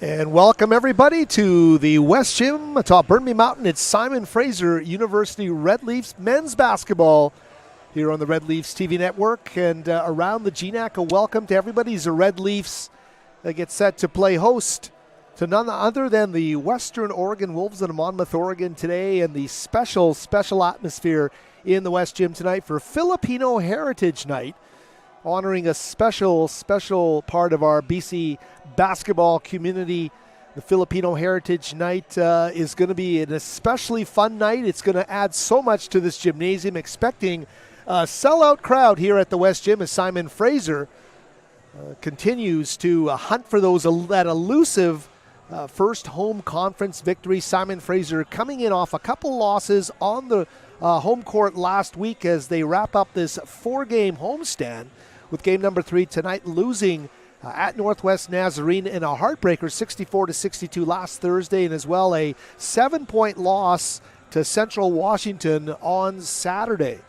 And welcome everybody to the West Gym atop Burnaby Mountain. It's Simon Fraser University Red Leafs men's basketball here on the Red Leafs TV network and around the GNAC. A welcome to everybody as the Red Leafs get set to play host to none other than the Western Oregon Wolves in Monmouth, Oregon today, and the special atmosphere in the West Gym tonight for Filipino Heritage Night, honoring a special part of our BC basketball community. The Filipino Heritage Night is going to be an especially fun night. It's going to add so much to this gymnasium, expecting a sellout crowd here at the West Gym as Simon Fraser continues to hunt for that elusive first home conference victory. Simon Fraser coming in off a couple losses on the home court last week as they wrap up this 4-game homestand, with game number 3 tonight, losing at Northwest Nazarene in a heartbreaker 64-62 last Thursday, and as well a 7-point loss to Central Washington on Saturday.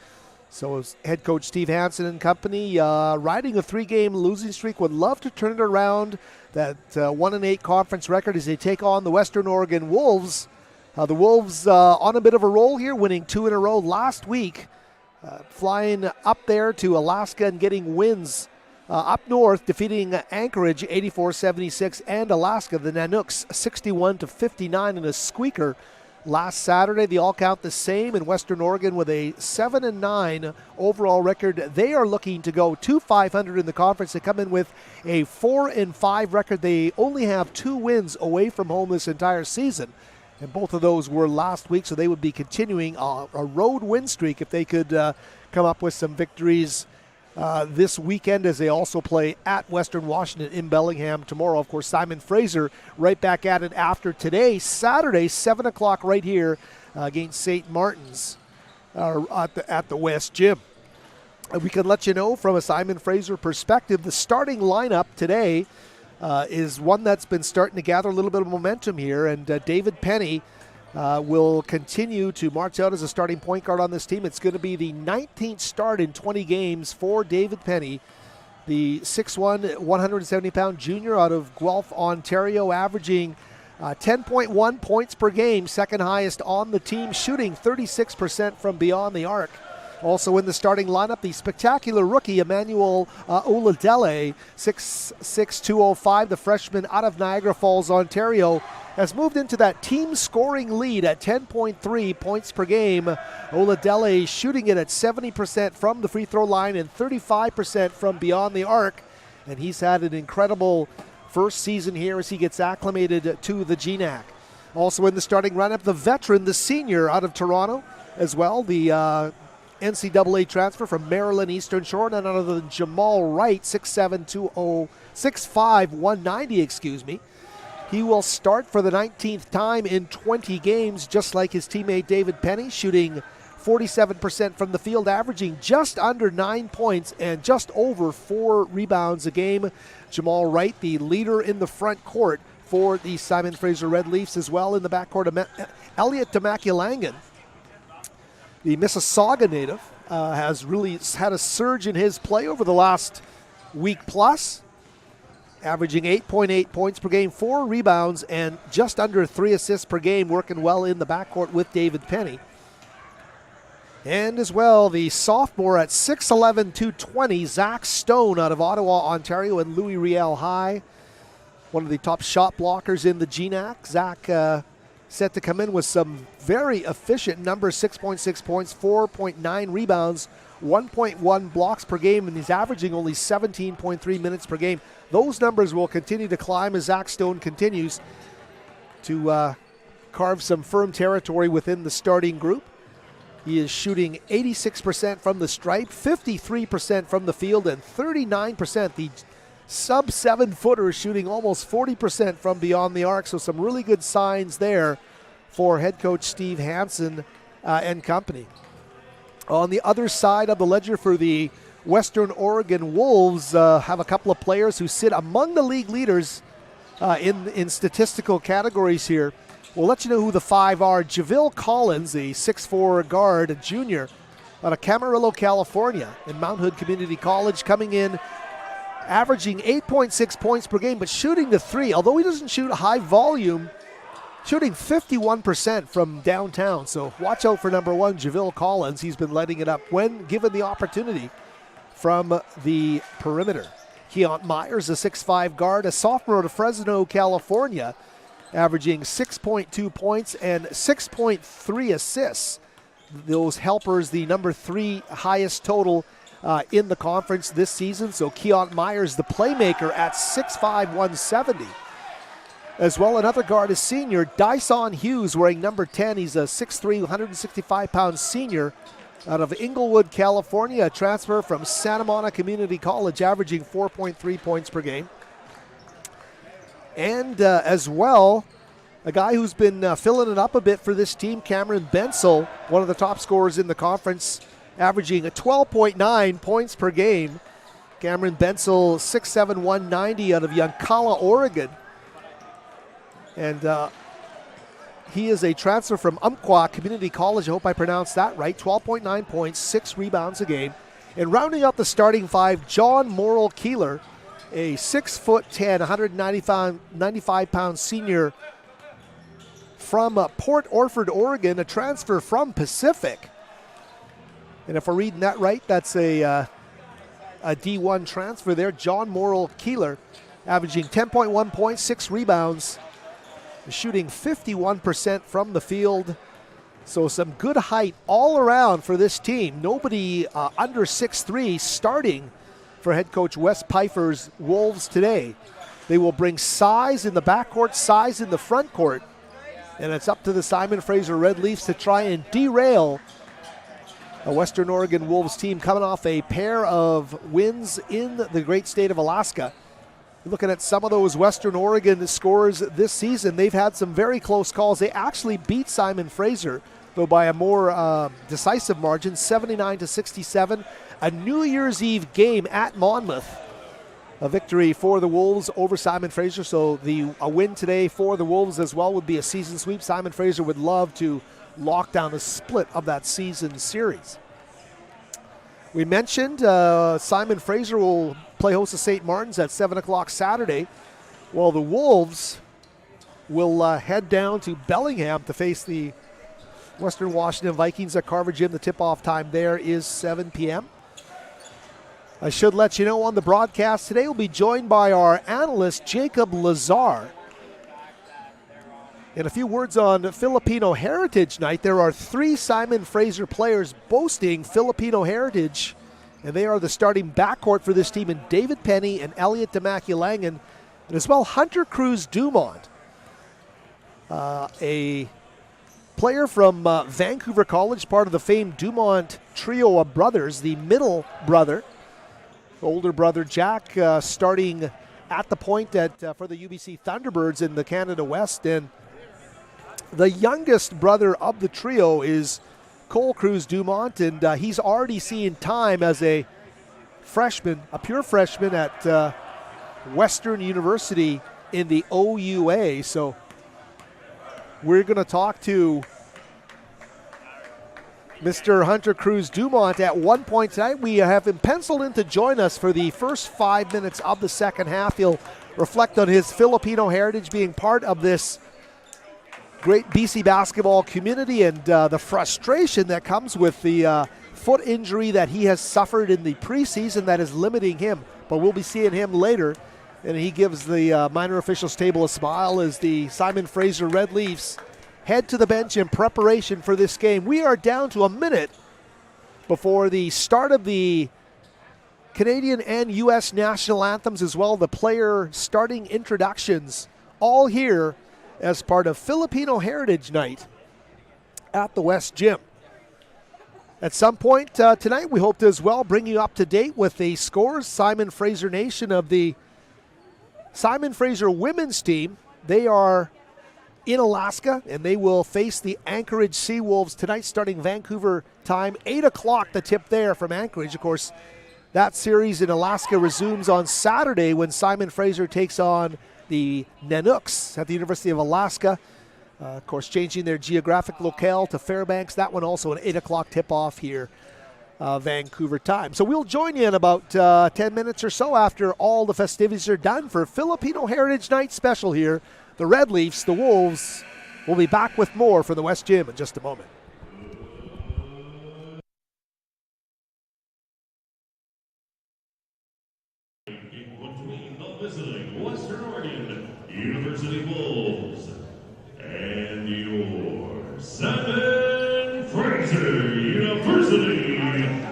So head coach Steve Hansen and company riding a 3-game losing streak, would love to turn it around, that 1-8 conference record as they take on the Western Oregon Wolves. The Wolves on a bit of a roll here, winning 2 in a row last week. Flying up there to Alaska and getting wins up north, defeating Anchorage 84-76 and Alaska, the Nanooks 61-59 in a squeaker last Saturday. They all count the same in Western Oregon with a 7-9 overall record. They are looking to go to 500 in the conference. They come in with a 4-5 record. They only have 2 wins away from home this entire season, and both of those were last week, so they would be continuing a road win streak if they could come up with some victories this weekend, as they also play at Western Washington in Bellingham tomorrow. Of course, Simon Fraser right back at it after today, Saturday, 7 o'clock right here against St. Martin's at the West Gym. We can let you know from a Simon Fraser perspective, the starting lineup today is one that's been starting to gather a little bit of momentum here, and David Penny will continue to march out as a starting point guard on this team. It's going to be the 19th start in 20 games for David Penny, the 6'1", 170-pound junior out of Guelph, Ontario, averaging 10.1 points per game, second highest on the team, shooting 36% from beyond the arc. Also in the starting lineup, the spectacular rookie Emmanuel Oladele, 6'6", 205, the freshman out of Niagara Falls, Ontario, has moved into that team scoring lead at 10.3 points per game. Oladele shooting it at 70% from the free throw line and 35% from beyond the arc. And he's had an incredible first season here as he gets acclimated to the GNAC. Also in the starting lineup, the veteran, the senior out of Toronto as well, the NCAA transfer from Maryland Eastern Shore, none other than Jamal Wright, 6'5", 190, He will start for the 19th time in 20 games, just like his teammate David Penny, shooting 47% from the field, averaging just under 9 points and just over 4 rebounds a game. Jamal Wright, the leader in the front court for the Simon Fraser Red Leafs, as well in the backcourt. Elliot Demakulangan, the Mississauga native, has really had a surge in his play over the last week plus, averaging 8.8 points per game, 4 rebounds, and just under 3 assists per game, working well in the backcourt with David Penny. And as well, the sophomore at 6'11", 220, Zach Stone out of Ottawa, Ontario, and Louis Riel High, one of the top shot blockers in the GNAC. Zach set to come in with some very efficient numbers, 6.6 points, 4.9 rebounds, 1.1 blocks per game, and he's averaging only 17.3 minutes per game. Those numbers will continue to climb as Zach Stone continues to carve some firm territory within the starting group. He is shooting 86% from the stripe, 53% from the field, and 39%. The sub-7-footer is shooting almost 40% from beyond the arc, so some really good signs there for head coach Steve Hansen and company. On the other side of the ledger for the Western Oregon Wolves, have a couple of players who sit among the league leaders in statistical categories here. We'll let you know who the 5 are. JaVale Collins, the 6'4" guard, a junior out of Camarillo, California, in Mount Hood Community College, coming in averaging 8.6 points per game, but shooting the three. Although he doesn't shoot high volume, shooting 51% from downtown. So watch out for number 1, JaVale Collins. He's been letting it up when given the opportunity from the perimeter. Keont Myers, a 6'5 guard, a sophomore out of Fresno, California, averaging 6.2 points and 6.3 assists. Those helpers, the number 3 highest total in the conference this season. So Keont Myers, the playmaker, at 6'5", 170. As well, another guard is senior Dyson Hughes, wearing number 10. He's a 6'3", 165-pound senior out of Inglewood, California, a transfer from Santa Monica Community College, averaging 4.3 points per game. And as well, a guy who's been filling it up a bit for this team, Cameron Bensel, one of the top scorers in the conference, averaging 12.9 points per game. Cameron Bensel, 6'7", 190 out of Yoncalla, Oregon. And he is a transfer from Umpqua Community College. I hope I pronounced that right. 12.9 points, 6 rebounds a game. And rounding out the starting 5, John Morrill Keeler, a 6'10", 195-pound senior from Port Orford, Oregon, a transfer from Pacific. And if we're reading that right, that's a D1 transfer there. John Morrill Keeler, averaging 10.1 points, 6 rebounds, shooting 51% from the field. So some good height all around for this team. Nobody under 6'3" starting for head coach Wes Pfeiffer's Wolves today. They will bring size in the backcourt, size in the front court, and it's up to the Simon Fraser Red Leafs to try and derail a Western Oregon Wolves team coming off a pair of wins in the great state of Alaska. Looking at some of those Western Oregon scores this season, they've had some very close calls. They actually beat Simon Fraser, though by a more decisive margin, 79-67. A New Year's Eve game at Monmouth. A victory for the Wolves over Simon Fraser. So a win today for the Wolves as well would be a season sweep. Simon Fraser would love to lock down the split of that season series. We mentioned Simon Fraser will play host to St. Martin's at 7 o'clock Saturday, while the Wolves will head down to Bellingham to face the Western Washington Vikings at Carver Gym. The tip-off time there is 7 p.m. I should let you know on the broadcast today we'll be joined by our analyst, Jacob Lazar. And a few words on Filipino Heritage Night. There are 3 Simon Fraser players boasting Filipino heritage, and they are the starting backcourt for this team in David Penny and Elliot Demaculangan, and as well Hunter Cruz Dumont, a player from Vancouver College, part of the famed Dumont trio of brothers, the middle brother, older brother Jack, starting at the point for the UBC Thunderbirds in the Canada West, and the youngest brother of the trio is Cole Cruz Dumont, and he's already seen time as a freshman, a pure freshman at Western University in the OUA. So we're going to talk to Mr. Hunter Cruz Dumont at one point tonight. We have him penciled in to join us for the first 5 minutes of the second half. He'll reflect on his Filipino heritage, being part of this great BC basketball community, and the frustration that comes with the foot injury that he has suffered in the preseason that is limiting him. But we'll be seeing him later, and he gives the minor officials table a smile as the Simon Fraser Red Leafs head to the bench in preparation for this game. We are down to a minute before the start of the Canadian and U.S. national anthems, as well the player starting introductions, all here as part of Filipino Heritage Night at the West Gym. At some point tonight, we hope to as well bring you up to date with the scores. Simon Fraser Nation of the Simon Fraser women's team. They are in Alaska, and they will face the Anchorage Seawolves tonight, starting Vancouver time, 8 o'clock, the tip there from Anchorage. Of course, that series in Alaska resumes on Saturday when Simon Fraser takes on the Nanooks at the University of Alaska. Of course, changing their geographic locale to Fairbanks. That one also an 8 o'clock tip-off here Vancouver time. So we'll join you in about 10 minutes or so after all the festivities are done for Filipino Heritage Night special here. The Red Leafs, the Wolves, will be back with more from the West Gym in just a moment. Between the visiting Western Oregon University Wolves and your Simon Fraser University Red Leafs.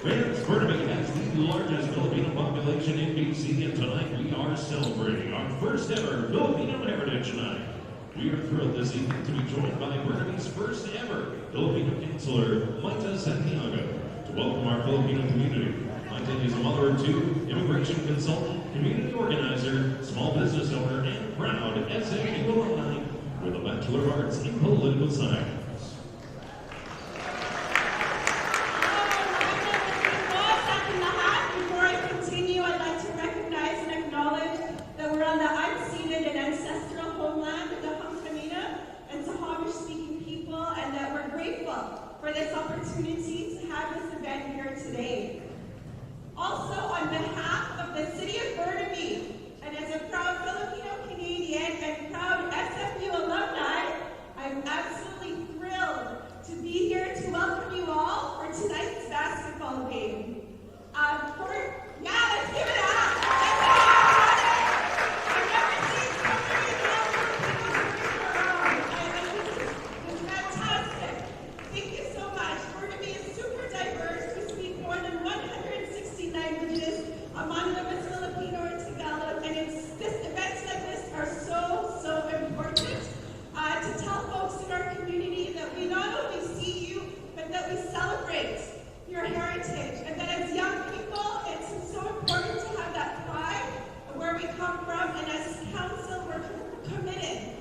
Fans, Burnaby has the largest Filipino population in BC, and tonight we are celebrating our first ever Filipino Heritage Night. We are thrilled this evening to be joined by Burnaby's first ever Filipino Counselor, Maita Santiago, to welcome our Filipino community. Maita is a mother of two, immigration consultant, community organizer, small business owner, and proud SFU alumni with a Bachelor of Arts in Political Science. For this opportunity to have this event here today. Also, on behalf of the City of Burnaby, and as a proud Filipino Canadian and proud SFU alumni, I'm absolutely thrilled to be here to welcome you all for tonight's basketball game. Let's give it up! I've never seen so many It's fantastic. Thank you so much. Burnaby is super diverse. We speak more than 160 languages, among them is Filipino or Tagalog, and events like this are so important to tell folks in our community that we not only see you, but that we celebrate your heritage, and that as young people, it's so important to have that pride of where we come from, and as council, we're committed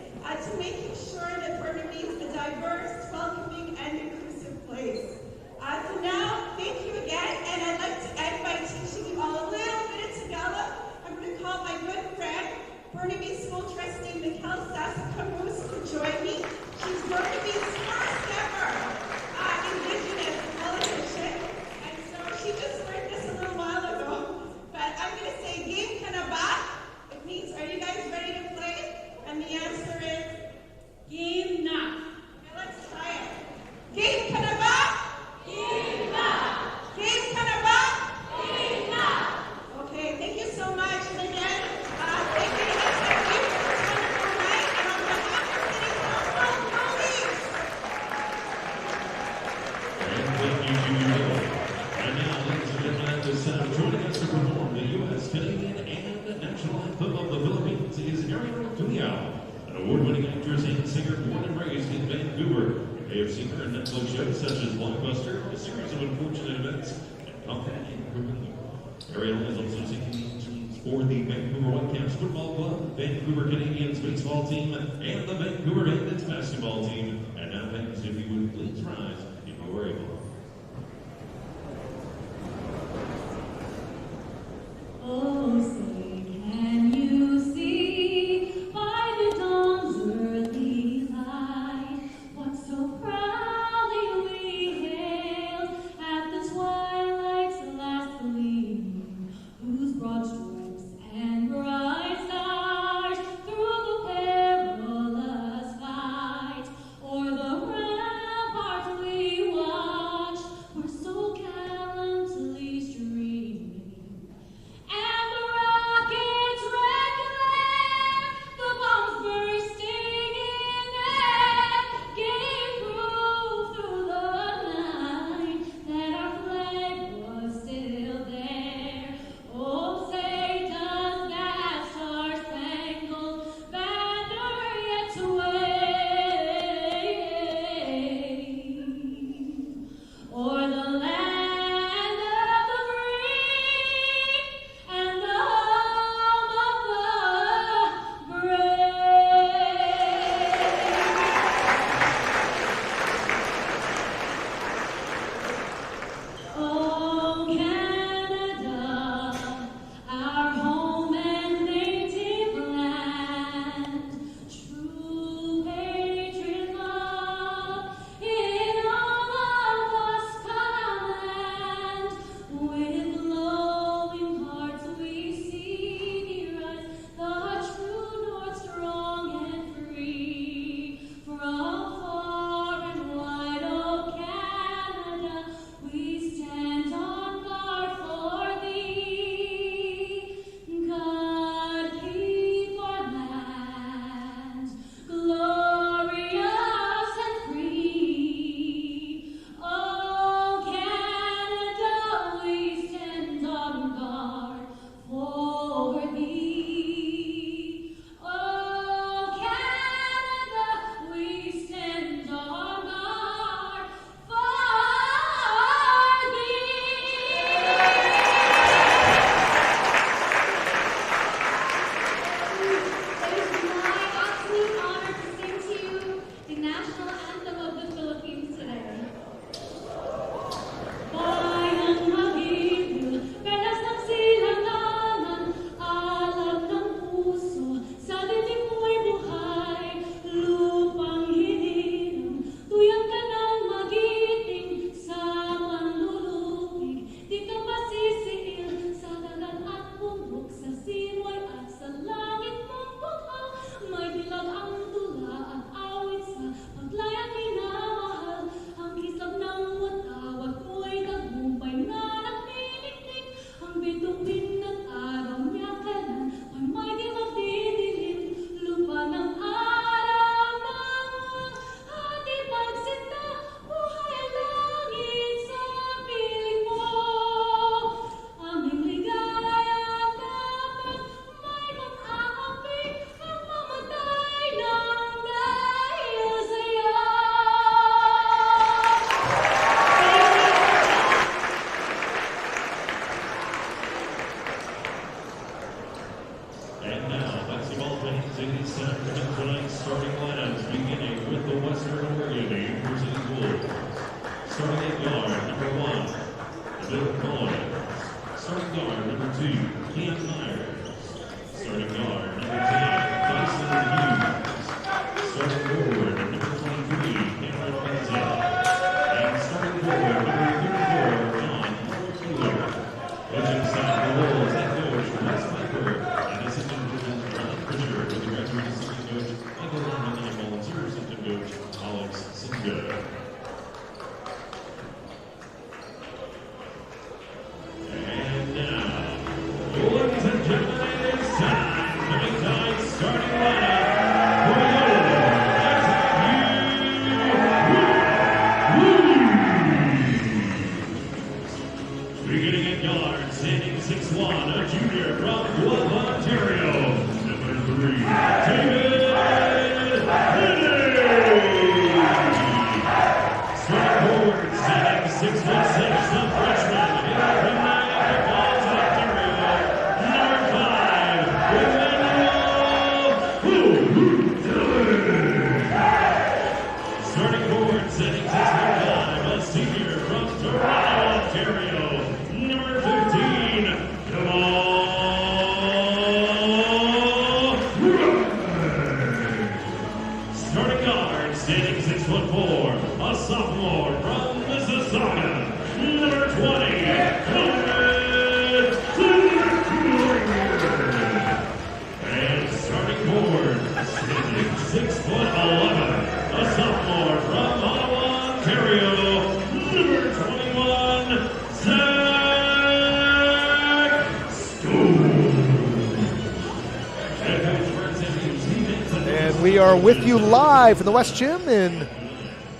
to making sure that Burnaby is a diverse, welcoming, and inclusive place. So now, thank you again, and I'd like to end by teaching you all a little bit of Tagalog. I'm going to call my good friend, Burnaby School Trustee Mikel Sasacamus, to join me. She's Burnaby's first ever Indigenous politician, and so she just learned this a little while ago. But I'm going to say, game ka na ba? It means, are you guys ready to play? And the answer is, game na. Okay, let's try it. Game ka na ba? Game na. Game ka na ba? Game na. Okay, thank you so much. And again, thank you to SFU for this wonderful night. And on behalf of City Council, go Leafs! And thank you to you all. And now, ladies and gentlemen, at this time, joining us to perform the U.S., Canadian, and national anthem of the Philippines is Ariel Tuliao, an award-winning actress and singer born and raised in Vancouver. You may have seen her in Netflix shows such as Blockbuster, a series of unfortunate events, and Compact and Criminal. Ariel is also singing teams for the Vancouver Whitecaps Football Club, Vancouver Canadians Baseball Team, and the Vancouver Bandits Basketball Team. And now, fans, if you would please rise if you are able. Oh, say, can you see by the dawn's early light what so proudly we hailed at the twilight's last gleaming, whose broad stripes and bright stars through the perilous fight o'er the rampart we watched? bituin ng araw niya kailan ay may di magdidilim lupa ng araw ng ating pagsinta buhay ang langit sa piling mo aming ligaya dapat may mag-aapi ang mamatay ng dahil sa'yo. And now, basketball fans, it is time for tonight's starting lineups, beginning with the Western Oregon University Wolves. Starting at guard, number 1, Bill Collins. Starting guard, number 2, Cam Myers. Starting guard, number 10, Dyson Hughes. Starting forward, number 23, Cameron Benzel. And starting forward, number 34, John Keeler. Coaching staff for the Wolves, head coach Wes Piper, and assistant coaches Ron Fisher, with the graduate assistant coach Michael Norman and volunteer assistant coach Alex Singa. And now, ladies and gentlemen, it is time to make tonight's starting lineup for the beginning at guard, standing 6'1", a junior from Guelph, Ontario, number 3, David Henney. Starting forward, standing 6'6", the freshman from Niagara Falls, Ontario, number 5, Emmanuel Starting forward, standing 6'5", a senior from Toronto, Ontario, number 15, Jamal Starting guard, standing 6'4", a sophomore from Mississauga, number 20, Conrad And starting forward, standing 6'11", a sophomore from Ottawa, Ontario, number 21, Zach Stone. Head coach for SFU, And we are with you live from the West Gym in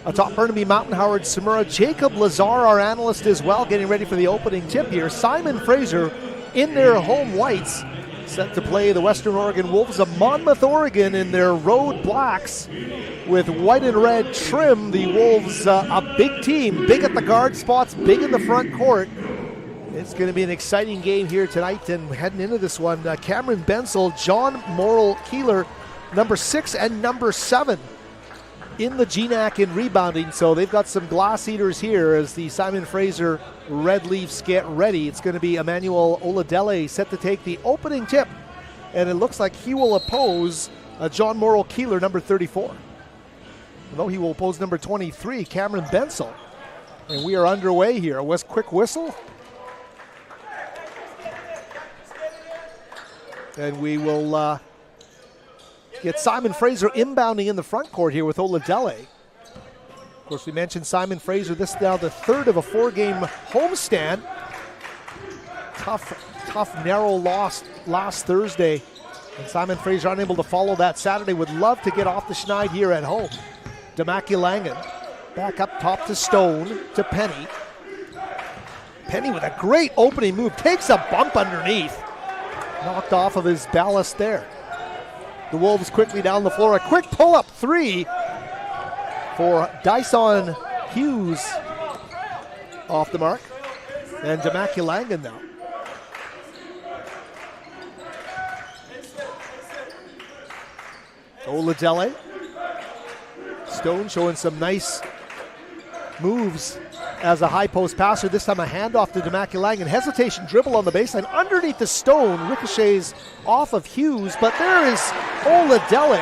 atop Burnaby Mountain. Howard Samura, Jacob Lazar, our analyst as well, getting ready for the opening tip here. Simon Fraser in their home whites, set to play the Western Oregon Wolves of Monmouth, Oregon in their road blacks with white and red trim. The Wolves, a big team, big at the guard spots, big in the front court. It's going to be an exciting game here tonight, and heading into this one, Cameron Benzel, John Morrill Keeler, number 6 and number 7 in the GNAC in rebounding. So they've got some glass eaters here as the Simon Fraser Red Leafs get ready. It's going to be Emmanuel Oladele set to take the opening tip, and it looks like he will oppose John Morrill Keeler, number 34. Although he will oppose number 23, Cameron Benzel. And we are underway here. A quick whistle. And we will get Simon Fraser inbounding in the front court here with Oladele. Of course, we mentioned Simon Fraser. This is now the third of a 4-game homestand. Tough, narrow loss last Thursday. And Simon Fraser unable to follow that Saturday. Would love to get off the schneid here at home. Damaki Langan back up top to Stone, to Penny. Penny with a great opening move. Takes a bump underneath. Knocked off of his ballast there. The Wolves quickly down the floor. A quick pull-up 3 for Dyson Hughes off the mark. And Damaki Langan now. Oladele. Stone showing some nice moves as a high post passer. This time a handoff to Damaki Langan. Hesitation dribble on the baseline. Underneath the Stone. Ricochets off of Hughes. But there is Oladele.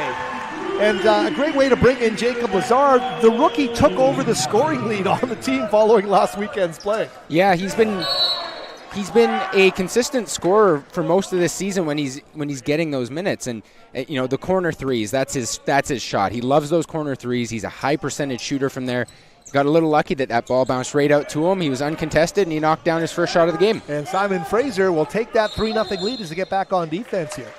And a great way to bring in Jacob Lazar. The rookie took over the scoring lead on the team following last weekend's play. Yeah, he's been a consistent scorer for most of this season when he's getting those minutes. And you know, the corner threes, that's his shot. He loves those corner threes. He's a high percentage shooter from there. got a little lucky that ball bounced right out to him. He was uncontested, and he knocked down his first shot of the game. And Simon Fraser will take that 3-0 lead as they get back on defense here.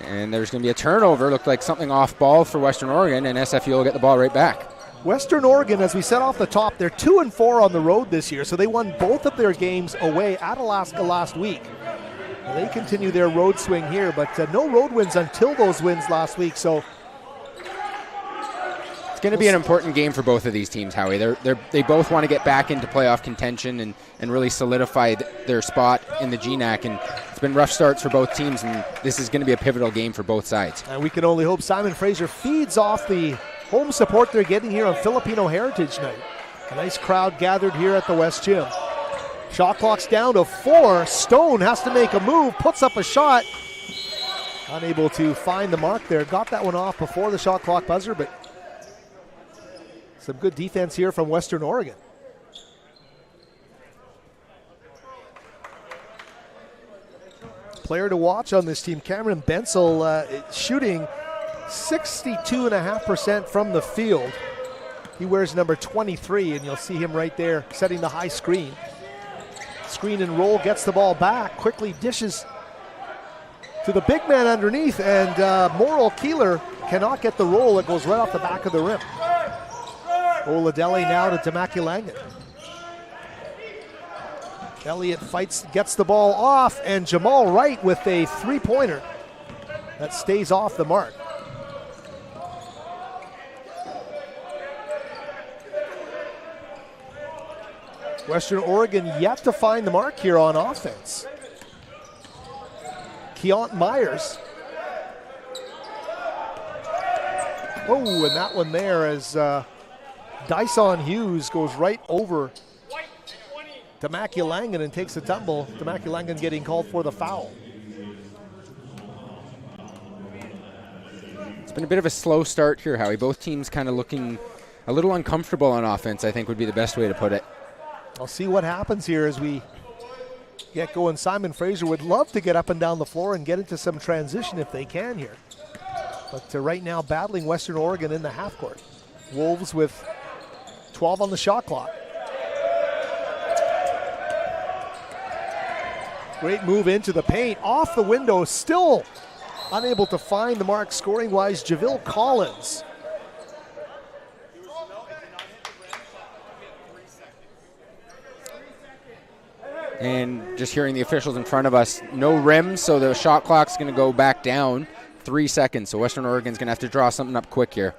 And there's going to be a turnover. Looked like something off ball for Western Oregon, and SFU will get the ball right back. Western Oregon, as we said off the top, they're 2-4 on the road this year, so they won both of their games away at Alaska last week. And they continue their road swing here, but no road wins until those wins last week. So it's going to be an important game for both of these teams, Howie. They both want to get back into playoff contention and really solidify their spot in the GNAC. And it's been rough starts for both teams, and this is going to be a pivotal game for both sides. And we can only hope Simon Fraser feeds off the home support they're getting here on Filipino Heritage Night. A nice crowd gathered here at the West Gym. Shot clock's down to 4. Stone has to make a move, puts up a shot. Unable to find the mark there. Got that one off before the shot clock buzzer, but some good defense here from Western Oregon. Player to watch on this team, Cameron Bensel, shooting 62.5% from the field. He wears number 23, and you'll see him right there setting the high screen. Screen and roll, gets the ball back, quickly dishes to the big man underneath, and Morrill Keeler cannot get the roll. It goes right off the back of the rim. Oladele now to Tamaki Langan. Elliott fights, gets the ball off, and Jamal Wright with a three-pointer that stays off the mark. Western Oregon yet to find the mark here on offense. Keont Myers. Oh, and that one there as Dyson Hughes goes right over Tamaki Langan and takes a tumble. Tamaki Langan getting called for the foul. It's been a bit of a slow start here, Howie. Both teams kind of looking a little uncomfortable on offense, I think would be the best way to put it. I'll see what happens here as we get going. Simon Fraser would love to get up and down the floor and get into some transition if they can here. But right now battling Western Oregon in the half court. Wolves with 12 on the shot clock. Great move into the paint. Off the window, still unable to find the mark scoring-wise. Javille Collins. And just hearing the officials in front of us, no rim, so the shot clock's going to go back down 3 seconds. So Western Oregon's going to have to draw something up quick here.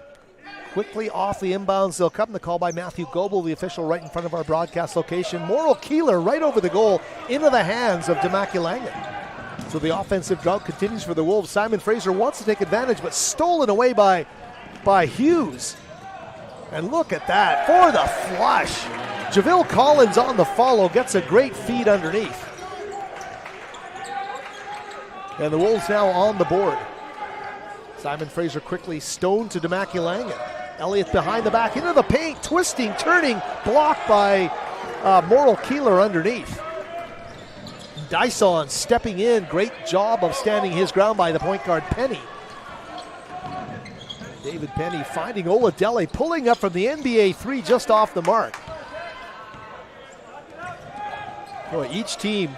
Quickly off the inbounds, they'll come. The call by Matthew Goebel, the official right in front of our broadcast location. Morrill Keeler right over the goal into the hands of Tamaki Langan. So the offensive drought continues for the Wolves. Simon Fraser wants to take advantage, but stolen away by Hughes. And look at that, for the flush. Javille Collins on the follow, gets a great feed underneath. And the Wolves now on the board. Simon Fraser quickly stoned to Tamaki Langan. Elliott behind the back, into the paint, twisting, turning, blocked by Morrill Keeler underneath. Dyson stepping in, great job of standing his ground by the point guard Penny. David Penny finding Oladele, pulling up from the NBA three just off the mark. Boy, each team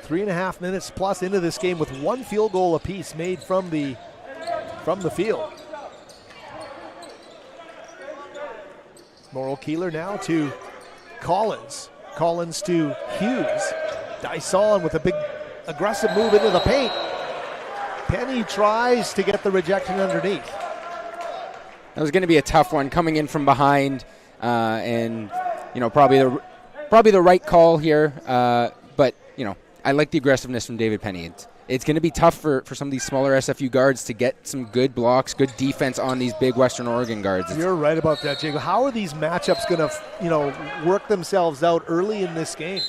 3.5 minutes plus into this game with one field goal apiece made from the field. Morrill Keeler now to Collins. Collins to Hughes. Dyson with a big aggressive move into the paint. Penny tries to get the rejection underneath. That was going to be a tough one coming in from behind, and probably the right call here. But I like the aggressiveness from David Penny. It's going to be tough for some of these smaller SFU guards to get some good blocks, good defense on these big Western Oregon guards. You're right about that, Jacob. How are these matchups going to, work themselves out early in this game?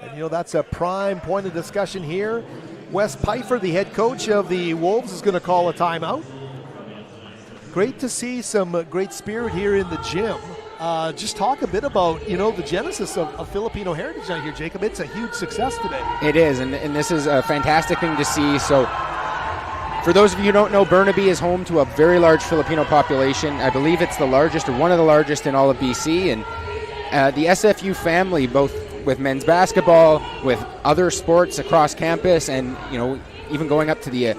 And, that's a prime point of discussion here. Wes Pfeiffer, the head coach of the Wolves, is going to call a timeout. Great to see some great spirit here in the gym. Just talk a bit about, the genesis of Filipino Heritage Night here, Jacob. It's a huge success today. It is, and this is a fantastic thing to see. So For those of you who don't know, Burnaby is home to a very large Filipino population. I believe it's the largest or one of the largest in all of BC. And the SFU family, both with men's basketball, with other sports across campus, and even going up to the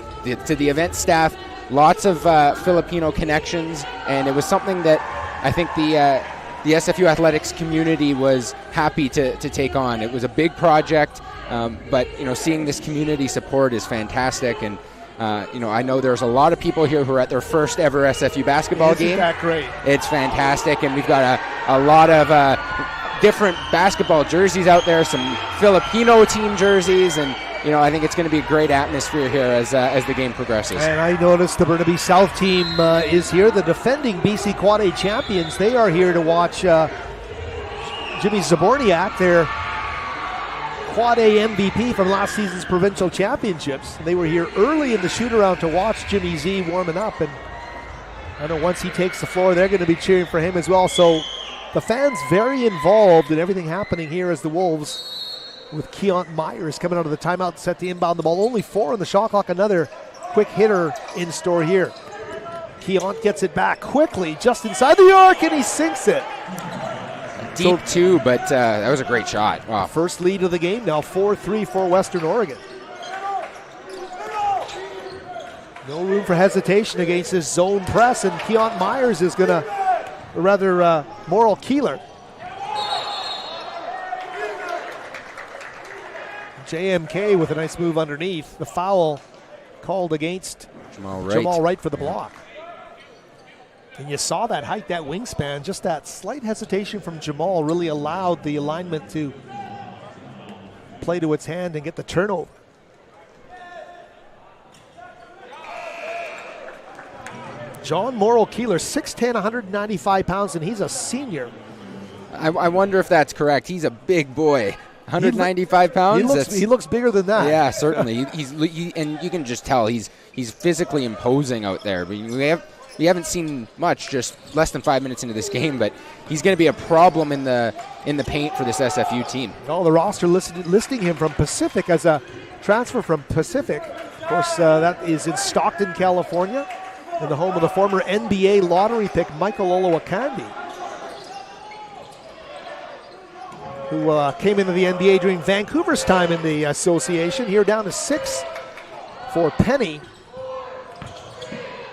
event staff, lots of Filipino connections, and it was something that I think the SFU athletics community was happy to take on. It was a big project, but seeing this community support is fantastic, and I know there's a lot of people here who are at their first ever SFU basketball game. Isn't that great? It's fantastic, and we've got a lot of different basketball jerseys out there, some Filipino team jerseys, and I think it's going to be a great atmosphere here as the game progresses. And I noticed the Burnaby South team is here, the defending BC Quad A champions. They are here to watch Jimmy Zaborniak, their Quad A MVP from last season's provincial championships. They were here early in the shoot-around to watch Jimmy Z warming up, and I know once he takes the floor, they're going to be cheering for him as well. So the fans very involved in everything happening here as the Wolves, with Keont Myers coming out of the timeout, set to inbound the ball. Only 4 on the shot clock. Another quick hitter in store here. Keont gets it back quickly, just inside the arc, and he sinks it. Deep too, but that was a great shot. Wow. First lead of the game now, 4-3 for Western Oregon. No room for hesitation against this zone press, and Keont Myers is going to, or rather, Moral Keeler. JMK with a nice move underneath. The foul called against Jamal Wright for the block. And you saw that height, that wingspan, just that slight hesitation from Jamal really allowed the alignment to play to its hand and get the turnover. John Moral Keeler, 6'10", 195 pounds, and he's a senior. I wonder if that's correct. He's a big boy. 195 pounds. He looks bigger than that. Yeah, certainly. And you can just tell he's physically imposing out there. But we haven't seen much, just less than 5 minutes into this game, but he's going to be a problem in the paint for this SFU team. Oh, the roster listing him from Pacific as a transfer from Pacific. Of course, that is in Stockton, California, in the home of the former NBA lottery pick Michael Olowokandi, who came into the NBA during Vancouver's time in the association. Here down to 6 for Penny.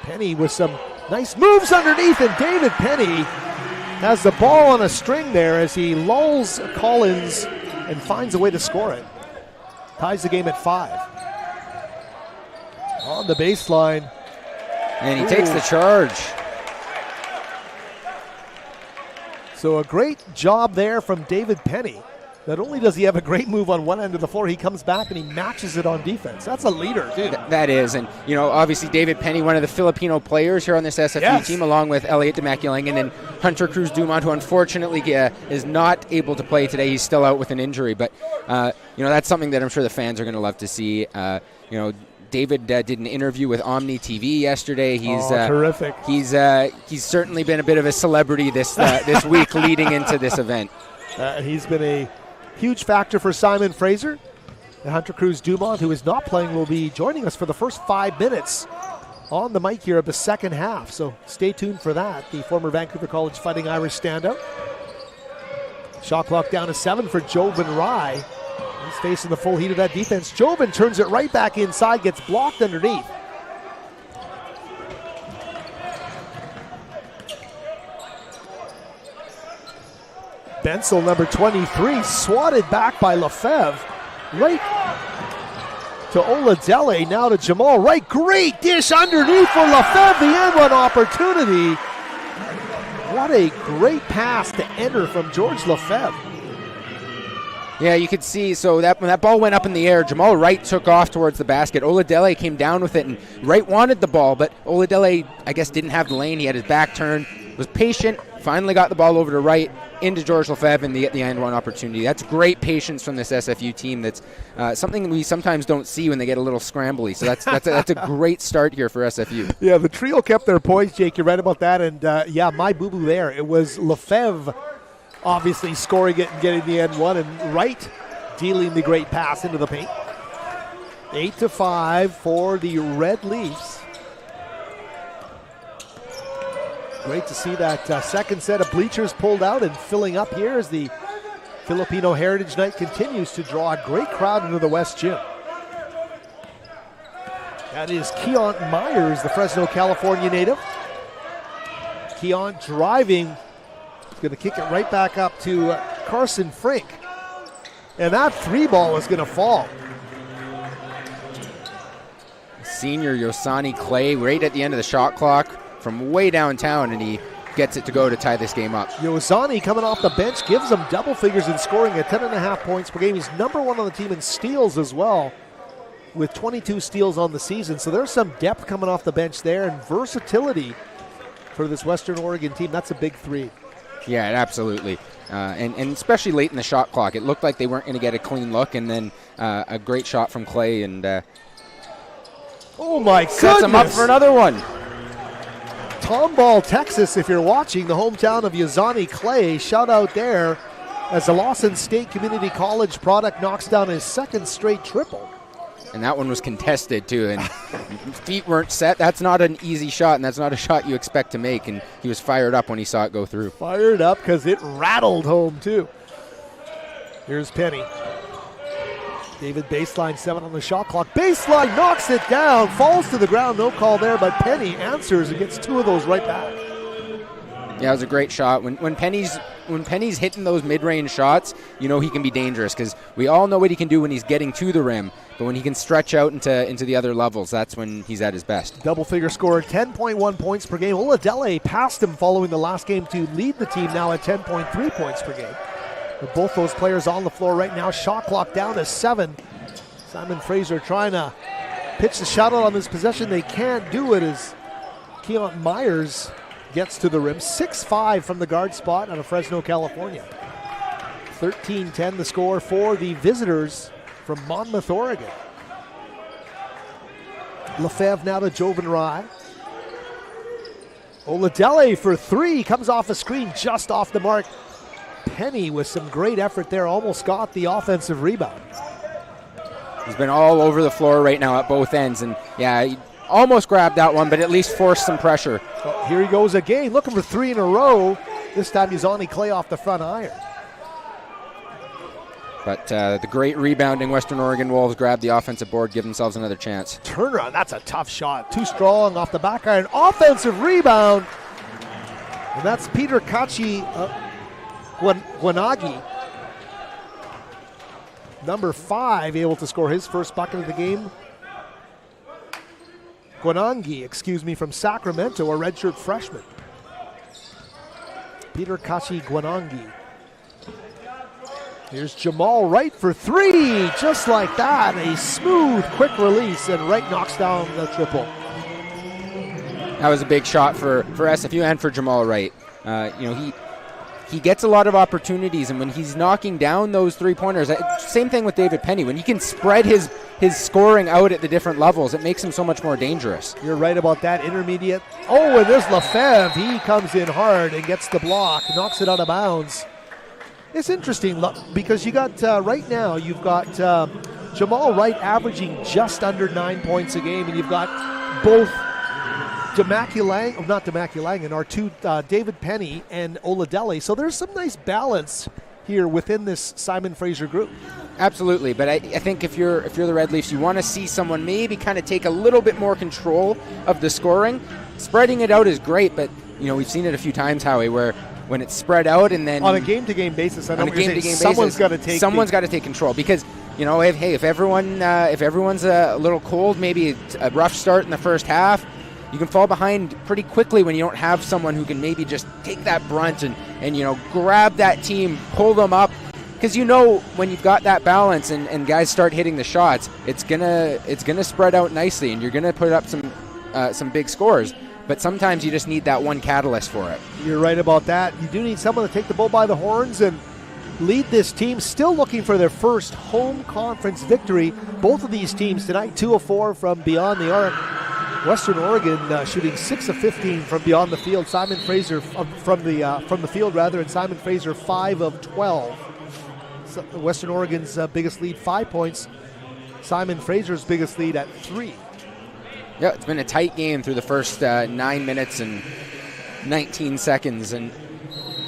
Penny with some nice moves underneath, and David Penny has the ball on a string there as he lulls Collins and finds a way to score it. Ties the game at 5. On the baseline. And he takes the charge. So a great job there from David Penny. Not only does he have a great move on one end of the floor, he comes back and he matches it on defense. That's a leader, too. That is. And, obviously David Penny, one of the Filipino players here on this SFU team, along with Elliot Demaculangan and Hunter Cruz Dumont, who unfortunately is not able to play today. He's still out with an injury. But, that's something that I'm sure the fans are going to love to see. David did an interview with Omni TV yesterday. He's terrific. He's certainly been a bit of a celebrity this week leading into this event. He's been a huge factor for Simon Fraser. And Hunter Cruz Dumont, who is not playing, will be joining us for the first 5 minutes on the mic here of the second half. So stay tuned for that. The former Vancouver College Fighting Irish standout. Shot clock down to 7 for Jovan Rye. He's facing the full heat of that defense. Jovan turns it right back inside, gets blocked underneath. Bensel, number 23, swatted back by Lefebvre. Right to Oladele, now to Jamal Wright. Great dish underneath for Lefebvre, the end one opportunity. What a great pass to enter from George Lefebvre. Yeah, you could see, so that when that ball went up in the air, Jamal Wright took off towards the basket. Oladele came down with it, and Wright wanted the ball, but Oladele, I guess, didn't have the lane. He had his back turned, was patient, finally got the ball over to Wright, into George Lefebvre, and the end one opportunity. That's great patience from this SFU team. That's something we sometimes don't see when they get a little scrambly. So that's a great start here for SFU. Yeah, the trio kept their poise, Jake. You're right about that. And, my boo-boo there. It was Lefebvre obviously scoring it and getting the end one, and Wright dealing the great pass into the paint. 8-5 for the Red Leafs. Great to see that second set of bleachers pulled out and filling up here as the Filipino Heritage Night continues to draw a great crowd into the West Gym. That is Keon Myers, the Fresno, California native. Keon driving. He's going to kick it right back up to Carson Frink. And that three ball is going to fall. Senior Yosani Clay right at the end of the shot clock from way downtown, and he gets it to go to tie this game up. Yosani coming off the bench gives them double figures in scoring at 10.5 points per game. He's number one on the team in steals as well, with 22 steals on the season. So there's some depth coming off the bench there and versatility for this Western Oregon team. That's a big three. Yeah, absolutely. And especially late in the shot clock. It looked like they weren't going to get a clean look, and then a great shot from Clay, and oh my goodness, sets him up for another one. Tomball, Texas, if you're watching, the hometown of Yosani Clay. Shout out there as the Lawson State Community College product knocks down his second straight triple. And that one was contested, too, and feet weren't set. That's not an easy shot, and that's not a shot you expect to make, and he was fired up when he saw it go through. Fired up because it rattled home, too. Here's Penny. David baseline 7 on the shot clock. Baseline knocks it down, falls to the ground, no call there, but Penny answers and gets two of those right back. Yeah, it was a great shot. When Penny's hitting those mid-range shots, you know he can be dangerous, because we all know what he can do when he's getting to the rim. But when he can stretch out into the other levels, that's when he's at his best. Double-figure scorer, 10.1 points per game. Oladele passed him following the last game to lead the team now at 10.3 points per game. With both those players on the floor right now, shot clock down to 7. Simon Fraser trying to pitch the shot out on this possession. They can't do it as Keon Myers gets to the rim. 6-5 from the guard spot out of Fresno, California. 13-10 the score for the visitors from Monmouth, Oregon. Lefebvre now to Jovan Rai. Oladele for 3, comes off a screen just off the mark. Penny with some great effort there, almost got the offensive rebound. He's been all over the floor right now at both ends, and yeah, he almost grabbed that one, but at least forced some pressure. Well, here he goes again, looking for 3 in a row. This time Yosani Clay off the front iron. But the great rebounding Western Oregon Wolves grab the offensive board, give themselves another chance. Turnaround, that's a tough shot. Too strong off the back iron. Offensive rebound. And that's Peter Kachi Guanagi. Number 5, able to score his first bucket of the game. Guanangi, from Sacramento, a redshirt freshman. Peter Kachi Guanangi. Here's Jamal Wright for 3, just like that. A smooth, quick release, and Wright knocks down the triple. That was a big shot for SFU and for Jamal Wright. He gets a lot of opportunities, and when he's knocking down those three-pointers, same thing with David Penny. When he can spread his scoring out at the different levels, it makes him so much more dangerous. You're right about that. Intermediate. Oh, and there's Lefebvre. He comes in hard and gets the block, knocks it out of bounds. It's interesting because you got right now, you've got Jamal Wright averaging just under 9 points a game, and you've got both David Penny and Oladele. So there's some nice balance here within this Simon Fraser group. Absolutely, but I think if you're the Red Leafs, you want to see someone maybe kind of take a little bit more control of the scoring. Spreading it out is great, but we've seen it a few times, Howie, where when it's spread out and then on a game-to-game basis, someone's got to take control, because if everyone's a little cold, maybe it's a rough start in the first half, you can fall behind pretty quickly when you don't have someone who can maybe just take that brunt and grab that team, pull them up. Because when you've got that balance and guys start hitting the shots, it's gonna spread out nicely, and you're gonna put up some big scores. But sometimes you just need that one catalyst for it. You're right about that. You do need someone to take the bull by the horns and lead this team. Still looking for their first home conference victory. Both of these teams tonight, 2 of 4 from beyond the arc. Western Oregon shooting 6 of 15 from beyond the field. Simon Fraser from the field, and Simon Fraser 5 of 12. So Western Oregon's biggest lead, 5 points. Simon Fraser's biggest lead at 3. Yeah, it's been a tight game through the first 9 minutes and 19 seconds, and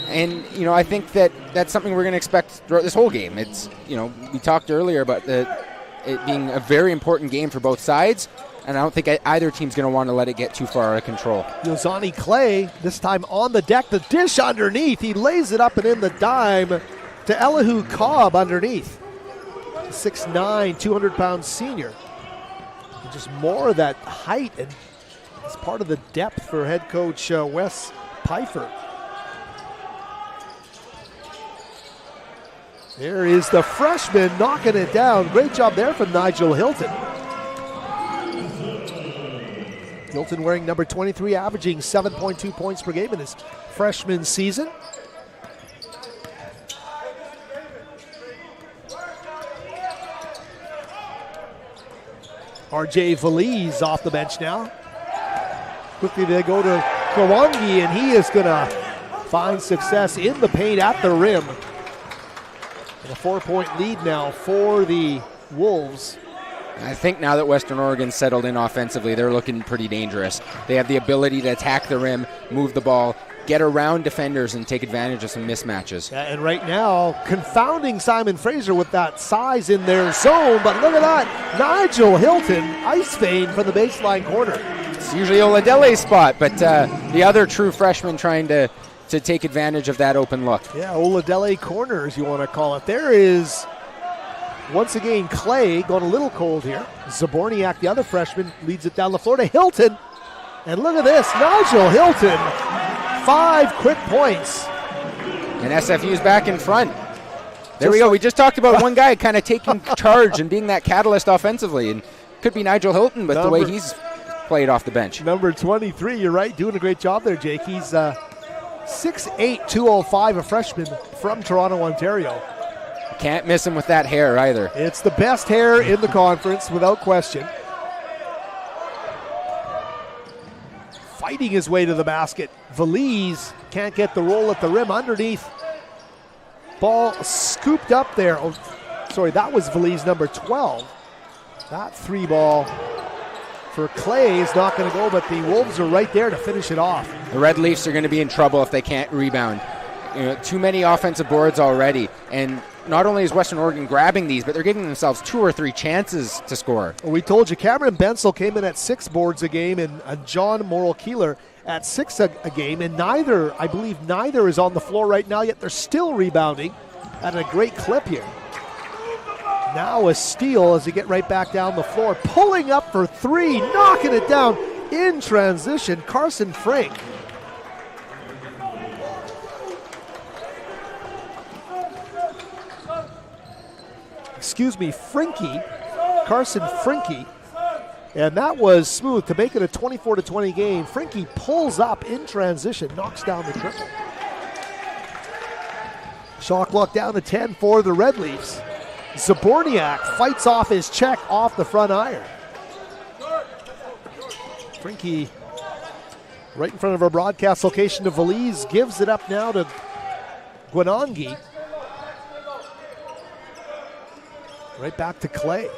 I think that's something we're going to expect throughout this whole game. It's we talked earlier about it being a very important game for both sides, and I don't think either team's going to want to let it get too far out of control. Yozani Clay, this time on the deck, the dish underneath. He lays it up and in the dime to Elihu Cobb underneath. 6'9", 200-pound senior. And just more of that height, and it's part of the depth for head coach Wes Pfeiffer. There is the freshman knocking it down. Great job there from Nigel Hilton. Hilton wearing number 23, averaging 7.2 points per game in his freshman season. RJ Valise off the bench now. Quickly they go to Kawangi, and he is going to find success in the paint at the rim. And a 4-point lead now for the Wolves. I think now that Western Oregon's settled in offensively, they're looking pretty dangerous. They have the ability to attack the rim, move the ball, get around defenders, and take advantage of some mismatches. Yeah, and right now, confounding Simon Fraser with that size in their zone. But look at that, Nigel Hilton, ice vein from the baseline corner. It's usually Oladele's spot, but the other true freshman trying to take advantage of that open look. Yeah, Oladele corner, as you want to call it. There is, once again, Clay going a little cold here. Zaborniak, the other freshman, leads it down the floor to Hilton. And look at this, Nigel Hilton, 5 quick points. And SFU's back in front. There we go. We just talked about one guy kind of taking charge and being that catalyst offensively. And could be Nigel Hilton, but the way he's played off the bench. Number 23, you're right, doing a great job there, Jake. He's 6'8", 205, a freshman from Toronto, Ontario. Can't miss him with that hair either. It's the best hair in the conference, without question. Fighting his way to the basket. Valise can't get the roll at the rim underneath. Ball scooped up there. Oh, sorry, that was Valise number 12. That 3 ball for Clay is not going to go, but the Wolves are right there to finish it off. The Red Leafs are going to be in trouble if they can't rebound. Too many offensive boards already, and not only is Western Oregon grabbing these, but they're giving themselves 2 or 3 chances to score. Well, we told you Cameron Bensel came in at 6 boards a game, and John Morrill-Keeler at 6 a game, and I believe neither is on the floor right now, yet they're still rebounding at a great clip here. Now a steal as they get right back down the floor, pulling up for 3, knocking it down in transition, Carson Frank. Carson Frinky. And that was smooth to make it a 24-20 game. Frinky pulls up in transition, knocks down the triple. Shot clock down to 10 for the Red Leafs. Zaborniak fights off his check off the front iron. Frinky right in front of our broadcast location to Valise, gives it up now to Gwanangi. Right back to Clay.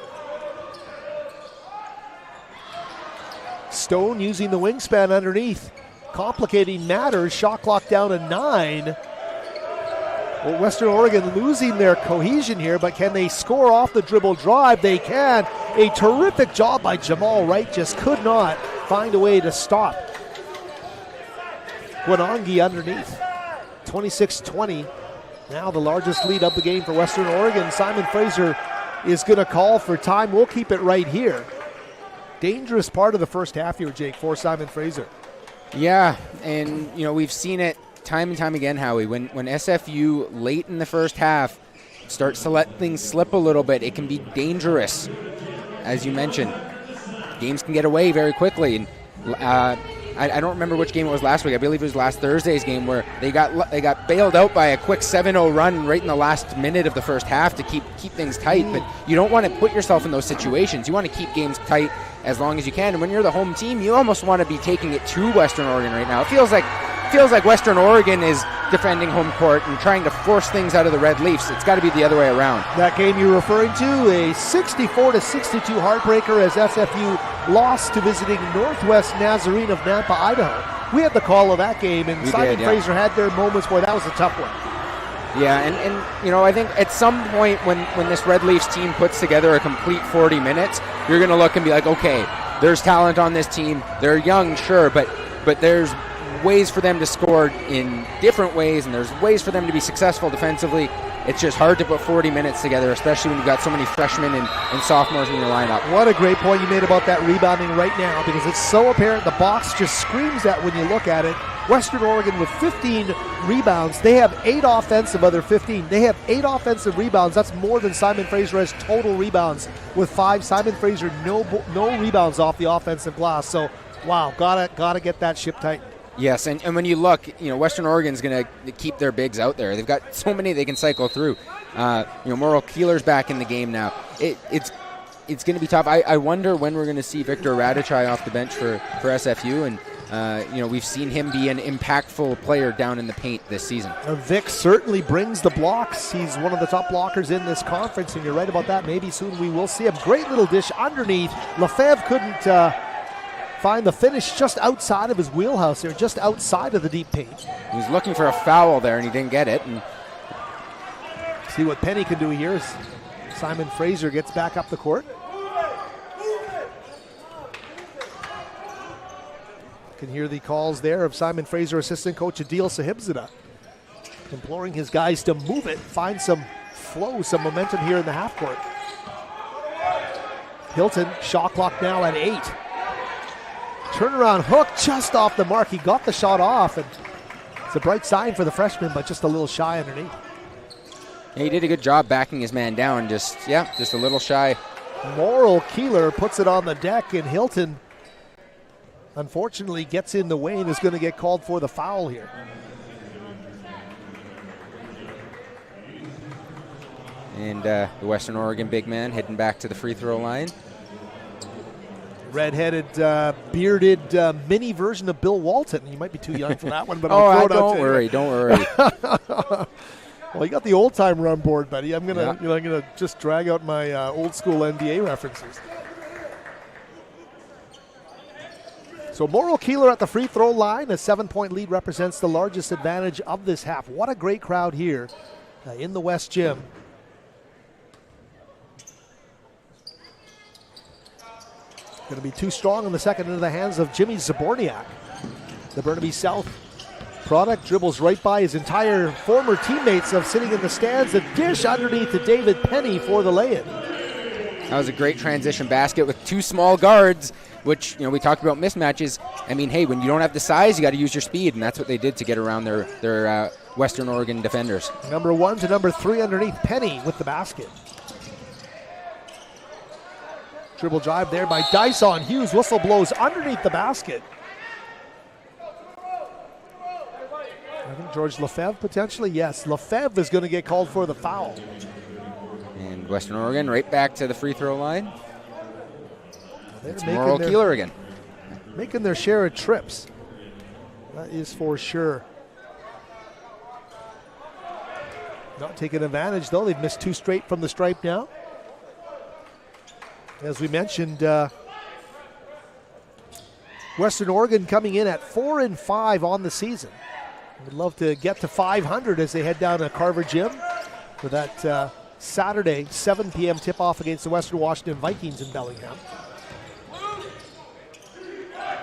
Stone using the wingspan underneath, complicating matters. Shot clock down to 9. Well, Western Oregon losing their cohesion here, but can they score off the dribble drive? They can. A terrific job by Jamal Wright, just could not find a way to stop Gwanangi underneath. 26-20. Now the largest lead of the game for Western Oregon. Simon Fraser is going to call for time. We'll keep it right here. Dangerous part of the first half here, Jake, for Simon Fraser. Yeah, and we've seen it time and time again, Howie. When SFU late in the first half starts to let things slip a little bit, it can be dangerous. As you mentioned, games can get away very quickly. And I don't remember which game it was last week. I believe it was last Thursday's game where they got bailed out by a quick 7-0 run right in the last minute of the first half to keep things tight. But you don't want to put yourself in those situations. You want to keep games tight as long as you can. And when you're the home team, you almost want to be taking it to Western Oregon right now. It feels like Western Oregon is defending home court and trying to force things out of the Red Leafs. It's got to be the other way around. That game you're referring to, a 64-62 heartbreaker as SFU lost to visiting Northwest Nazarene of Nampa, Idaho. We had the call of that game, and Simon Fraser had their moments where that was a tough one. Yeah, and you know, I think at some point when this Red Leafs team puts together a complete 40 minutes, you're going to look and be like, okay, there's talent on this team. They're young, sure, but there's ways for them to score in different ways, and there's ways for them to be successful defensively. It's just hard to put 40 minutes together, especially when you've got so many freshmen and sophomores in your lineup. What a great point you made about that rebounding right now, because it's so apparent. The box just screams that when you look at it. Western Oregon with 15 rebounds. They have 8 offensive, other 15. They have 8 offensive rebounds. That's more than Simon Fraser has total rebounds with 5. Simon Fraser, no rebounds off the offensive glass. So, wow, gotta get that ship tight. Yes, and when you look, you know, Western Oregon's going to keep their bigs out there. They've got so many they can cycle through. Morrill Keeler's back in the game now. It's going to be tough. I wonder when we're going to see Victor Radicai off the bench for SFU, and we've seen him be an impactful player down in the paint this season. Vic certainly brings the blocks. He's one of the top blockers in this conference, and you're right about that. Maybe soon we will see him. Great little dish underneath. Lefebvre couldn't find the finish, just outside of his wheelhouse there, just outside of the deep paint. He was looking for a foul there, and he didn't get it. And see what Penny can do here as Simon Fraser gets back up the court. Can hear the calls there of Simon Fraser assistant coach Adil Sahibzada, imploring his guys to move it, find some flow, some momentum here in the half court. Hilton, shot clock now at 8. Turnaround hook just off the mark. He got the shot off, and it's a bright sign for the freshman, but just a little shy underneath. Yeah, he did a good job backing his man down, just a little shy. Morrill Keeler puts it on the deck, and Hilton unfortunately gets in the way and is going to get called for the foul here. And the Western Oregon big man heading back to the free throw line. Red-headed, bearded mini version of Bill Walton. You might be too young for that one, but I'll throw it out to you. Don't worry. Well, you got the old-time run board, buddy. I'm gonna just drag out my old-school NBA references. So Morrill Keeler at the free throw line. A 7-point lead represents the largest advantage of this half. What a great crowd here in the West Gym. Going to be too strong in the second into the hands of Jimmy Zaborniak. The Burnaby South product dribbles right by his entire former teammates of sitting in the stands. A dish underneath to David Penny for the lay-in. That was a great transition basket with 2 small guards, which, we talked about mismatches. I mean, hey, when you don't have the size, you got to use your speed, and that's what they did to get around their Western Oregon defenders. Number 1 to number 3 underneath. Penny with the basket. Dribble drive there by Dyson Hughes. Whistle blows underneath the basket. I think George Lefebvre potentially. Yes, Lefebvre is going to get called for the foul. And Western Oregon right back to the free throw line. It's Morrill Keeler again. Making their share of trips. That is for sure. Not taking advantage, though. They've missed 2 straight from the stripe now. As we mentioned, Western Oregon coming in at 4-5 on the season. Would love to get to 500 as they head down to Carver Gym for that Saturday 7 p.m. tip-off against the Western Washington Vikings in Bellingham.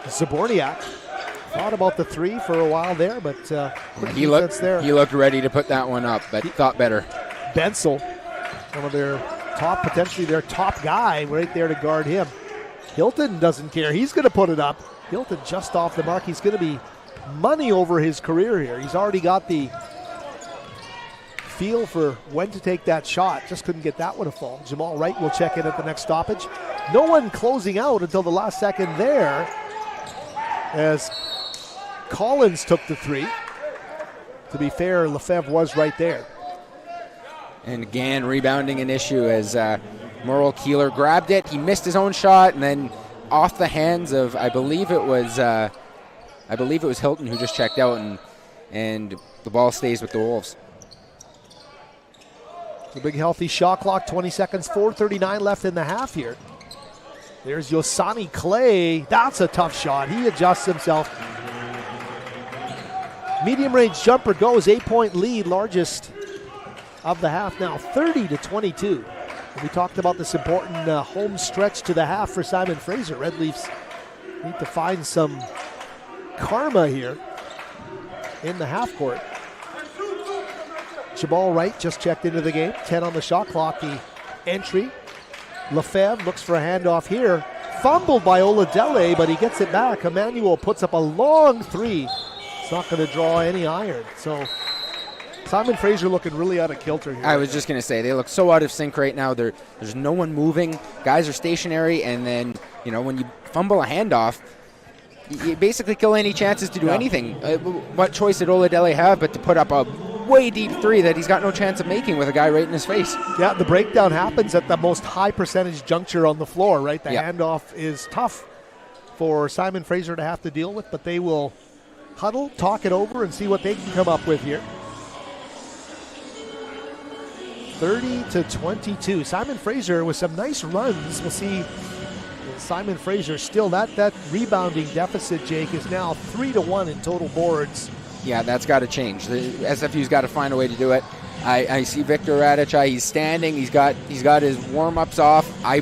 Zaborniak thought about the 3 for a while there, but he looked ready to put that one up, but thought better. Bensel, one of their potentially their top guy right there to guard him. Hilton doesn't care. He's going to put it up. Hilton just off the mark. He's going to be money over his career here. He's already got the feel for when to take that shot. Just couldn't get that one to fall. Jamal Wright will check in at the next stoppage. No one closing out until the last second there as Collins took the 3. To be fair, Lefebvre was right there. And again, rebounding an issue as Morrill Keeler grabbed it. He missed his own shot, and then off the hands of, I believe it was Hilton who just checked out. And and the ball stays with the Wolves. The big healthy shot clock, 20 seconds, 4:39 left in the half here. There's Yosani Clay. That's a tough shot. He adjusts himself. Medium range jumper goes, 8-point lead, largest of the half now, 30-22. We talked about this important home stretch to the half for Simon Fraser. Red Leafs need to find some karma here in the half court. Jabal Wright just checked into the game, 10 on the shot clock. The entry. Lefebvre looks for a handoff here. Fumbled by Oladele, but he gets it back. Emmanuel puts up a long three. It's not going to draw any iron. So Simon Fraser looking really out of kilter here. I was just going to say, they look so out of sync right now. There's no one moving. Guys are stationary, and then, when you fumble a handoff, you basically kill any chances to do anything. What choice did Oladele have but to put up a way deep three that he's got no chance of making with a guy right in his face? Yeah, the breakdown happens at the most high percentage juncture on the floor, right? The handoff is tough for Simon Fraser to have to deal with, but they will huddle, talk it over, and see what they can come up with here. 30-22. Simon Fraser with some nice runs. We'll see Simon Fraser still. That rebounding deficit, Jake, is now 3-1 in total boards. Yeah, that's got to change. The SFU's got to find a way to do it. I see Victor Radicai. He's standing. He's got his warm-ups off. I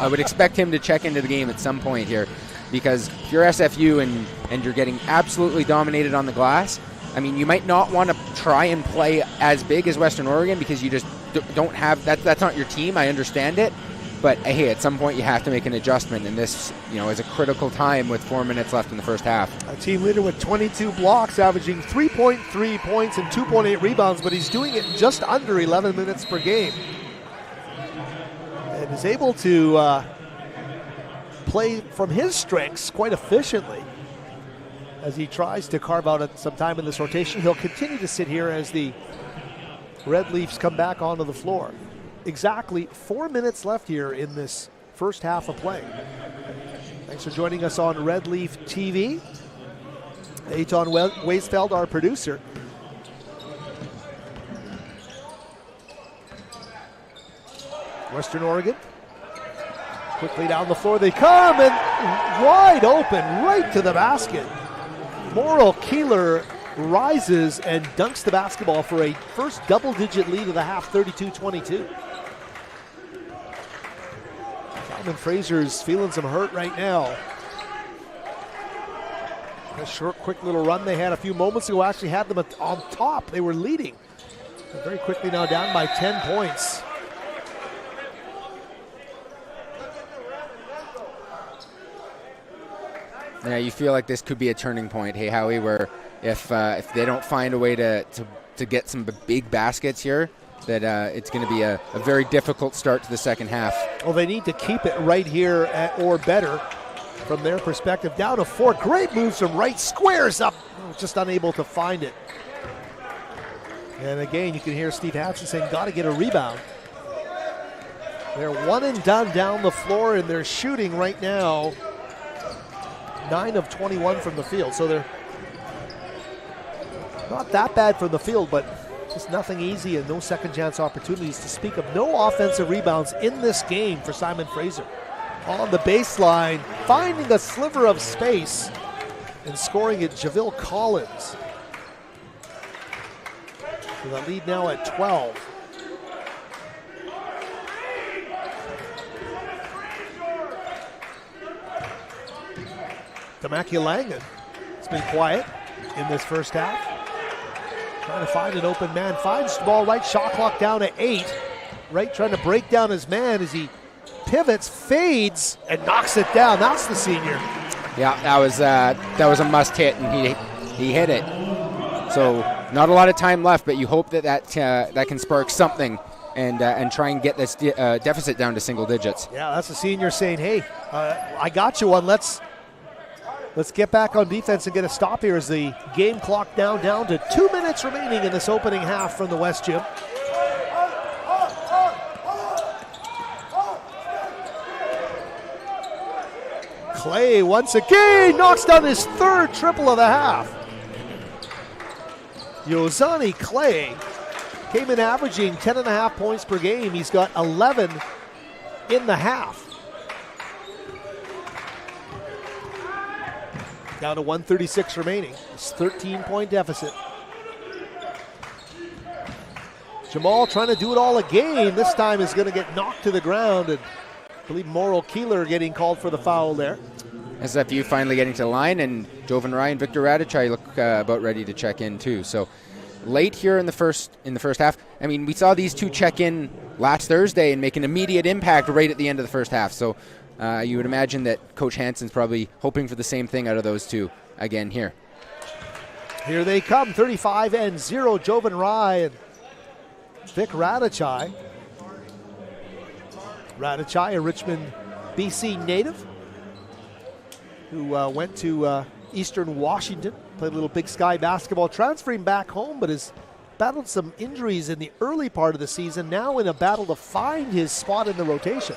would expect him to check into the game at some point here, because if you're SFU and you're getting absolutely dominated on the glass, I mean, you might not want to try and play as big as Western Oregon because you just don't have that. That's not your team. I understand it. But, hey, at some point you have to make an adjustment, and this, is a critical time with 4 minutes left in the first half. A team leader with 22 blocks, averaging 3.3 points and 2.8 rebounds, but he's doing it in just under 11 minutes per game. And is able to play from his strengths quite efficiently as he tries to carve out some time in this rotation. He'll continue to sit here as the Red Leafs come back onto the floor. Exactly 4 minutes left here in this first half of play. Thanks for joining us on Red Leaf TV. Eitan Weisfeld, our producer. Western Oregon. Quickly down the floor they come, and wide open, right to the basket. Morrill Keeler rises and dunks the basketball for a first double-digit lead of the half, 32-22. Simon Fraser's feeling some hurt right now. A short, quick little run they had a few moments ago actually had them on top. They were leading. They're very quickly now down by 10 points. Yeah, you feel like this could be a turning point, hey Howie, where if they don't find a way to get some big baskets here, that it's going to be a very difficult start to the second half. Well, they need to keep it right here or better from their perspective. Down to 4. Great moves from right. Squares up. Just unable to find it. And again, you can hear Steve Hatson saying, got to get a rebound. They're one and done down the floor, and they're shooting right now 9 of 21 from the field. So they're not that bad from the field, but just nothing easy and no second chance opportunities to speak of. No offensive rebounds in this game for Simon Fraser. On the baseline, finding a sliver of space and scoring it, Javille Collins. So the lead now at 12. Tamaki Langan has been quiet in this first half. Trying to find an open man. Finds the ball right. Shot clock down to 8. Right trying to break down his man as he pivots, fades, and knocks it down. That's the senior. Yeah, that was a must hit, and he hit it. So not a lot of time left, but you hope that can spark something and try and get this deficit down to single digits. Yeah, that's the senior saying, hey, I got you one. Let's get back on defense and get a stop here as the game clock down to 2 minutes remaining in this opening half from the West Gym. Clay once again knocks down his third triple of the half. Yozani Clay came in averaging 10.5 points per game. He's got 11 in the half. Down to 1:36 remaining. It's 13-point deficit. Jamal trying to do it all again. This time is going to get knocked to the ground. And I believe Morrow Keeler getting called for the foul there. SFU finally getting to the line, and Jovan Ryan and Victor Radicai look about ready to check in too. So late here in the first half. I mean, we saw these two check in last Thursday and make an immediate impact right at the end of the first half. So you would imagine that Coach Hansen's probably hoping for the same thing out of those two again here. Here they come, 35-0, Jovan Ryan and Vic Radicai. Radicai, a Richmond, BC native, who went to Eastern Washington, played a little Big Sky basketball, transferring back home, but has battled some injuries in the early part of the season, now in a battle to find his spot in the rotation.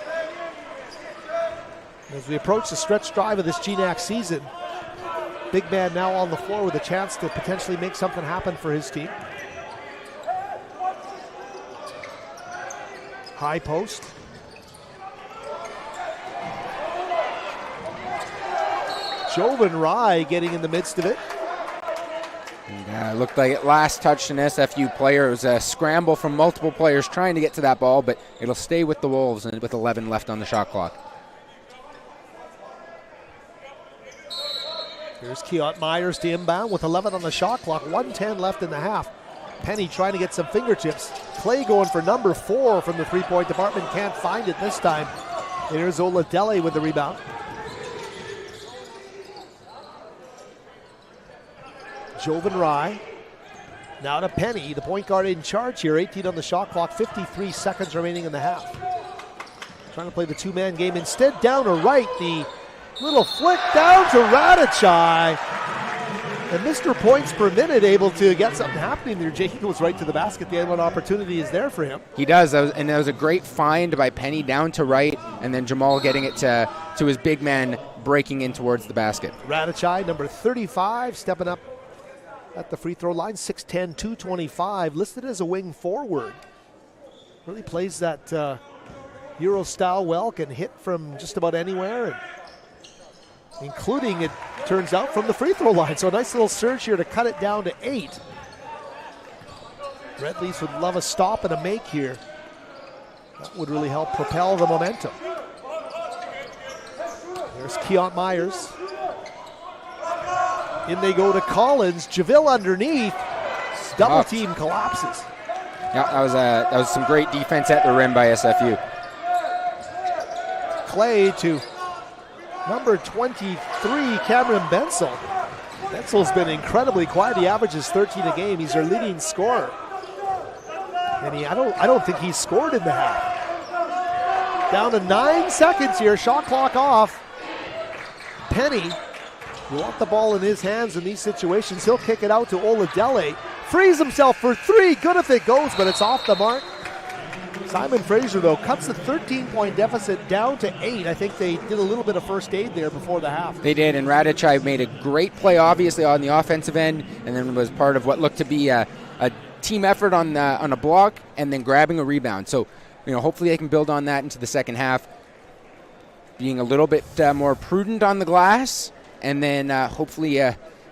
As we approach the stretch drive of this GNAC season, big man now on the floor with a chance to potentially make something happen for his team. High post. Jovan Rye getting in the midst of it. And, looked like it last touched an SFU player. It was a scramble from multiple players trying to get to that ball, but it'll stay with the Wolves and with 11 left on the shot clock. Here's Keont Myers to inbound with 11 on the shot clock, 1:10 left in the half. Penny trying to get some fingertips. Clay going for number 4 from the three-point department, can't find it this time. There's Oladele with the rebound. Jovan Rye now to Penny, the point guard in charge here, 18 on the shot clock, 53 seconds remaining in the half. Trying to play the two-man game instead, down to right, the little flick down to Radicai. And Mr. Points per minute able to get something happening there. Jake goes right to the basket. The end one opportunity is there for him. He does, and that was a great find by Penny down to right, and then Jamal getting it to his big man breaking in towards the basket. Radicai, number 35, stepping up at the free throw line, 6'10", 225, listed as a wing forward. Really plays that Euro style well, can hit from just about anywhere, and including, it turns out, from the free throw line. So a nice little surge here to cut it down to 8. Red Leafs would love a stop and a make here. That would really help propel the momentum. There's Keont Myers. In they go to Collins. Javille underneath. Double team collapses. Yeah, that was some great defense at the rim by SFU. Clay to number 23, Cameron Bensel. Bensel's been incredibly quiet. He averages 13 a game. He's their leading scorer. And I don't think he's scored in the half. Down to 9 seconds here. Shot clock off. Penny, you want the ball in his hands in these situations. He'll kick it out to Oladele. Frees himself for 3. Good if it goes, but it's off the mark. Simon Fraser, though, cuts the 13-point deficit down to 8. I think they did a little bit of first aid there before the half. They did, and Radicai made a great play, obviously, on the offensive end, and then was part of what looked to be a team effort on a block and then grabbing a rebound. So, hopefully they can build on that into the second half, being a little bit more prudent on the glass, and then hopefully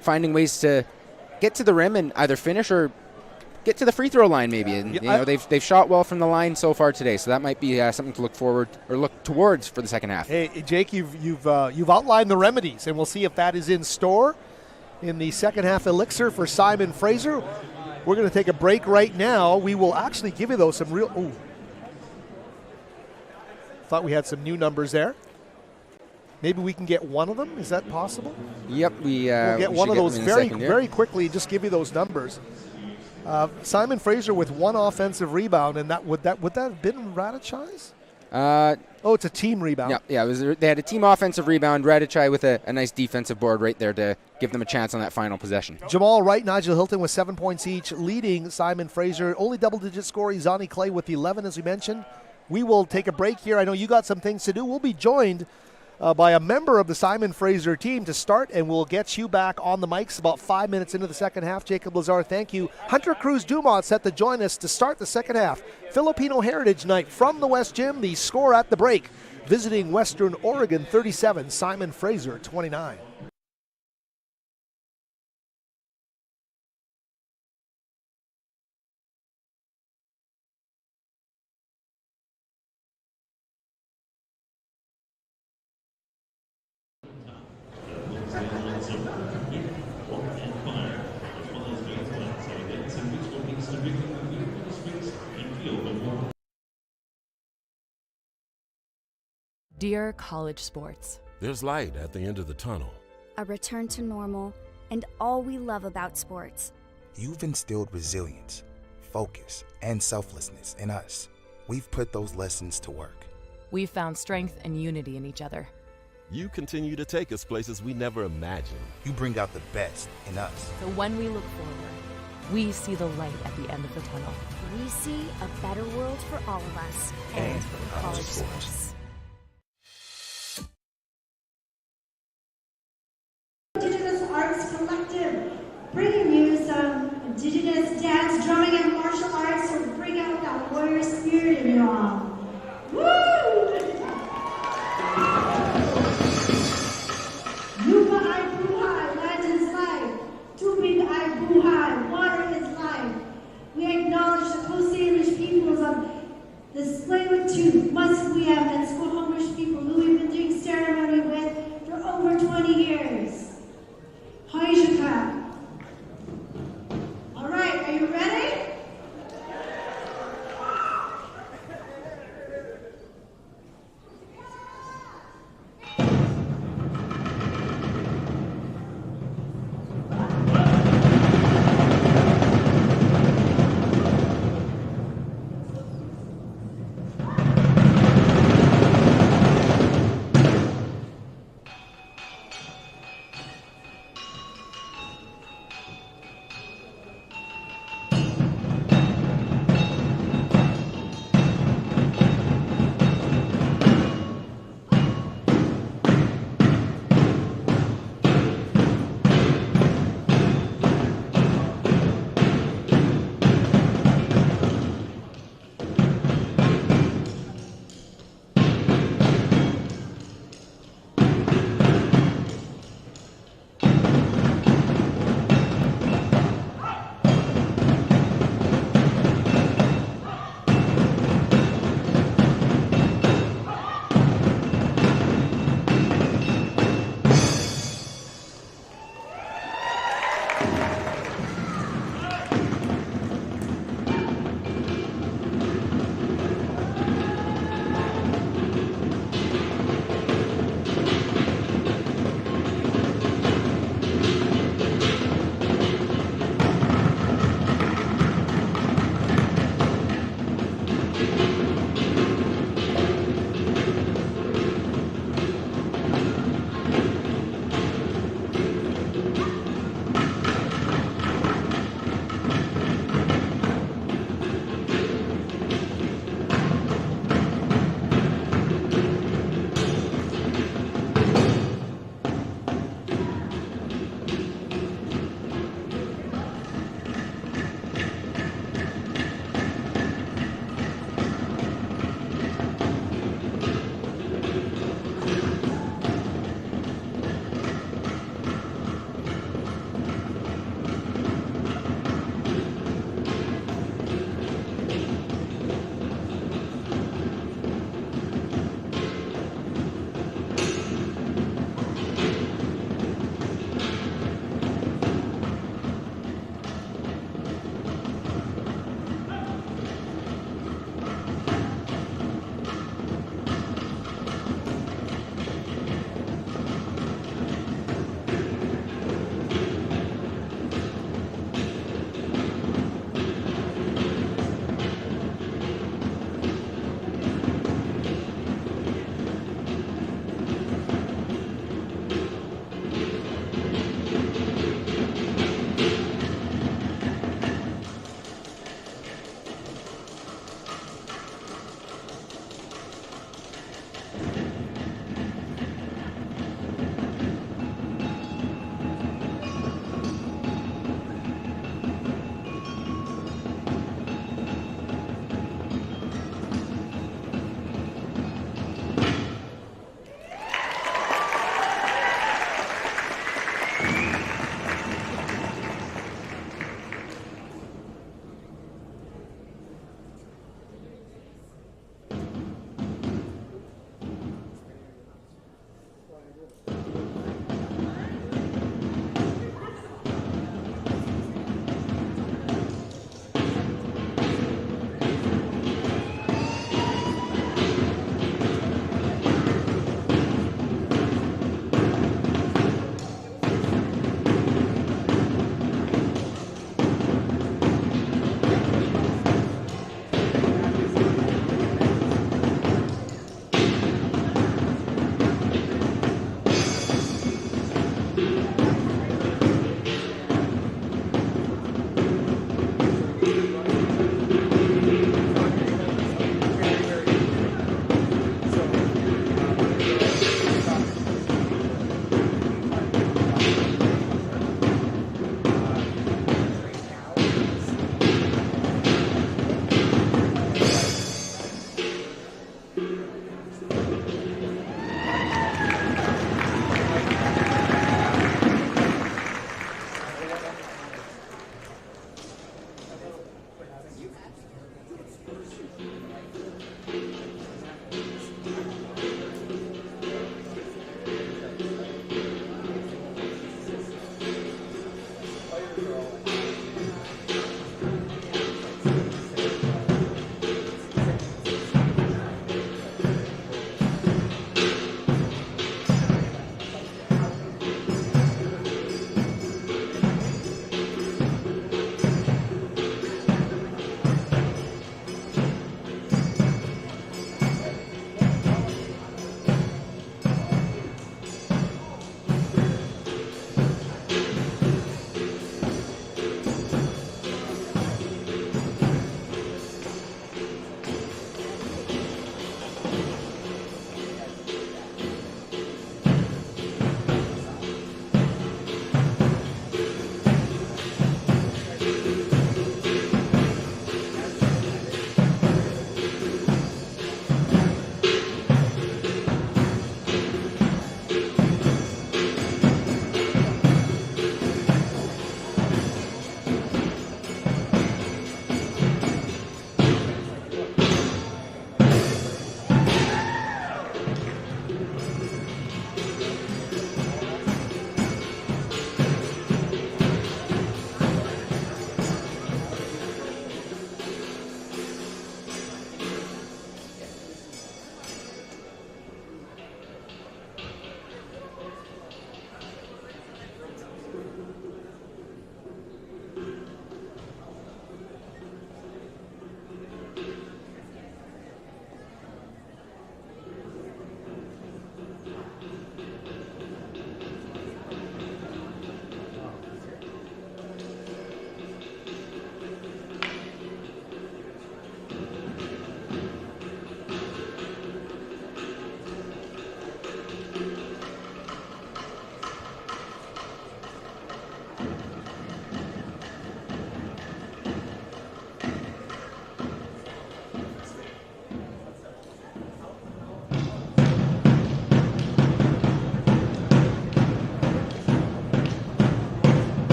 finding ways to get to the rim and either finish or get to the free throw line maybe. And they've shot well from the line so far today, so that might be something to look towards for the second half. Hey, Jake, you've outlined the remedies, and we'll see if that is in store in the second half elixir for Simon Fraser. We're going to take a break right now. We will actually give you, though, some real... Ooh. Thought we had some new numbers there. Maybe we can get one of them. Is that possible? Yep. We'll get one of those very quickly. Just give you those numbers. Simon Fraser with 1 offensive rebound, and would that have been Radicai's? It's a team rebound. Yeah. They had a team offensive rebound. Radicai with a nice defensive board right there to give them a chance on that final possession. Jamal Wright, Nigel Hilton with 7 points each, leading Simon Fraser. Only double-digit scorer, Zani Clay with 11, as we mentioned. We will take a break here. I know you got some things to do. We'll be joined by a member of the Simon Fraser team to start, and we'll get you back on the mics about 5 minutes into the second half. Jacob Lazar, thank you. Hunter Cruz Dumont set to join us to start the second half. Filipino Heritage Night from the West Gym. The score at the break. Visiting Western Oregon 37, Simon Fraser 29. Dear college sports, There's light at the end of the tunnel. A return to normal, and all we love about sports. You've instilled resilience, focus, and selflessness in us. We've put those lessons to work. we've found strength and unity in each other. You continue to take us places we never imagined. You bring out the best in us. So when we look forward, we see the light at the end of the tunnel. We see a better world for all of us and for college sports. Indigenous Arts Collective, bringing you some Indigenous dance, drumming, and martial arts to bring out that warrior spirit in you all. Woo! Lupa ay buhay, land is life. Tubig ay buhay, water is life. We acknowledge the Coast Salish peoples of the Tsleil-Waututh, Musqueam, and Squamish people who we've been doing ceremony with for over 20 years. Haijaka. All right, are you ready?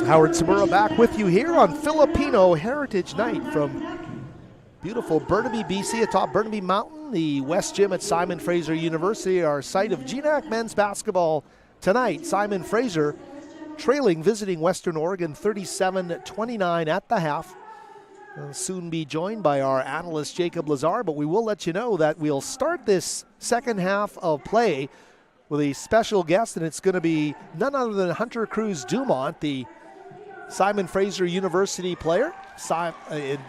Howard Samura back with you here on Filipino Heritage Night from beautiful Burnaby, BC, atop Burnaby Mountain, the West Gym at Simon Fraser University, our site of GNAC men's basketball tonight. Simon Fraser trailing, visiting Western Oregon 37-29 at the half. We'll soon be joined by our analyst Jacob Lazar, but we will let you know that we'll start this second half of play with a special guest, and it's going to be none other than Hunter Cruz Dumont, the Simon Fraser University player.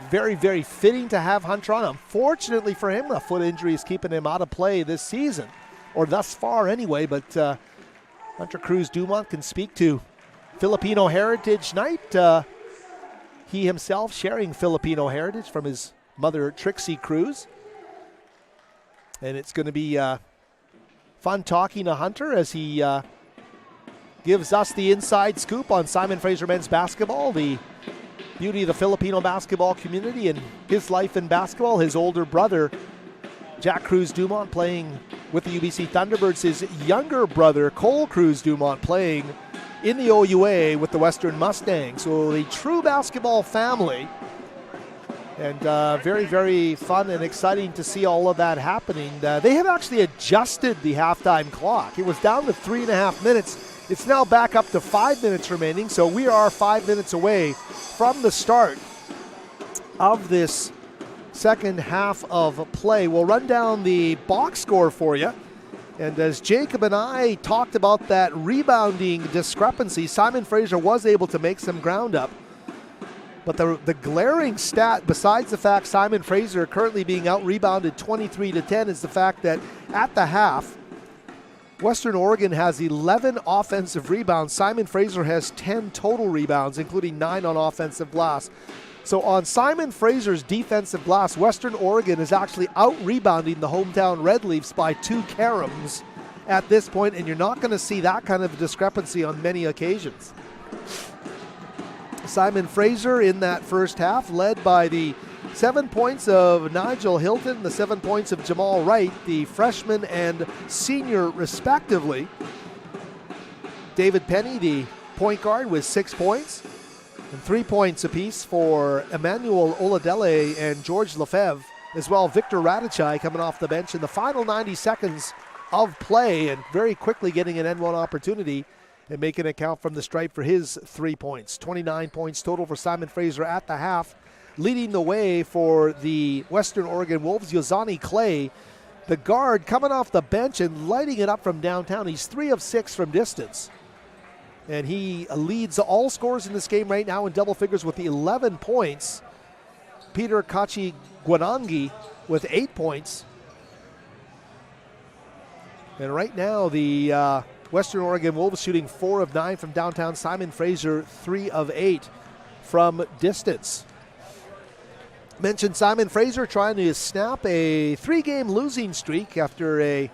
Very, very fitting to have Hunter on. Unfortunately for him, a foot injury is keeping him out of play this season, or thus far anyway, but Hunter Cruz Dumont can speak to Filipino Heritage Night. He himself sharing Filipino heritage from his mother, Trixie Cruz. And it's going to be fun talking to Hunter as he gives us the inside scoop on Simon Fraser men's basketball, the beauty of the Filipino basketball community and his life in basketball. His older brother, Jack Cruz Dumont, playing with the UBC Thunderbirds. His younger brother, Cole Cruz Dumont, playing in the OUA with the Western Mustangs. So a true basketball family. And very, very fun and exciting to see all of that happening. They have actually adjusted the halftime clock. It was down to 3.5 minutes. It's now back up to 5 minutes remaining. So we are 5 minutes away from the start of this second half of play. We'll run down the box score for you. And as Jacob and I talked about that rebounding discrepancy, Simon Fraser was able to make some ground up. But the glaring stat, besides the fact Simon Fraser currently being out-rebounded 23-10, is the fact that at the half, Western Oregon has 11 offensive rebounds. Simon Fraser has 10 total rebounds, including 9 on offensive glass. So on Simon Fraser's defensive glass, Western Oregon is actually out-rebounding the hometown Red Leafs by 2 caroms at this point, and you're not going to see that kind of discrepancy on many occasions. Simon Fraser in that first half, led by the 7 points of Nigel Hilton, the 7 points of Jamal Wright, the freshman and senior respectively. David Penny, the point guard, with 6 points. And 3 points apiece for Emmanuel Oladele and George Lefebvre, as well Victor Radicai coming off the bench in the final 90 seconds of play and very quickly getting an N1 opportunity and making it count from the stripe for his 3 points. 29 points total for Simon Fraser at the half. Leading the way for the Western Oregon Wolves, Yozani Clay, the guard, coming off the bench and lighting it up from downtown. He's 3 of 6 from distance. And he leads all scorers in this game right now in double figures with 11 points. Peter Kachi Guanangi with 8 points. And right now the Western Oregon Wolves shooting 4 of 9 from downtown. Simon Fraser 3 of 8 from distance. Mentioned Simon Fraser trying to snap a 3-game losing streak after a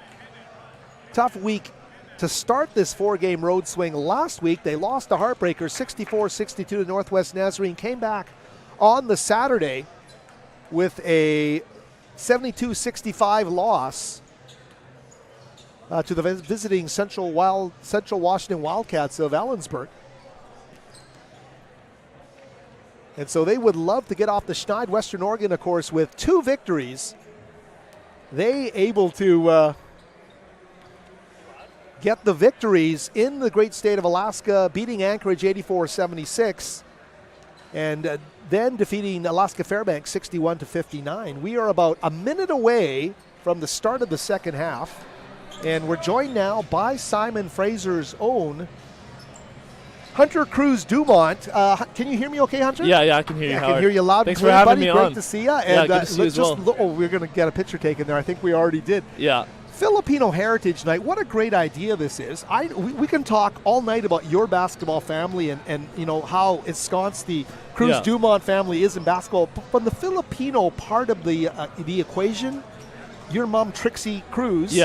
tough week to start this 4-game road swing last week. They lost the Heartbreakers 64-62 to Northwest Nazarene, came back on the Saturday with a 72-65 loss to the visiting Central Washington Wildcats of Ellensburg. And so they would love to get off the schneid. Western Oregon, of course, with 2 victories. They able to get the victories in the great state of Alaska, beating Anchorage 84-76, and then defeating Alaska Fairbanks 61-59. We are about a minute away from the start of the second half, and we're joined now by Simon Fraser's own Hunter Cruz Dumont. Can you hear me okay, Hunter? Yeah, I can hear you, I Howard. can hear you loud Thanks and clear, for having buddy. me Great on. to see you. And Yeah, good to see you as well. We're going to get a picture taken there. I think we already did. Yeah. Filipino Heritage Night, what a great idea this is. We can talk all night about your basketball family and you know how ensconced the Cruz Dumont family is in basketball. But from the Filipino part of the equation, your mom, Trixie Cruz,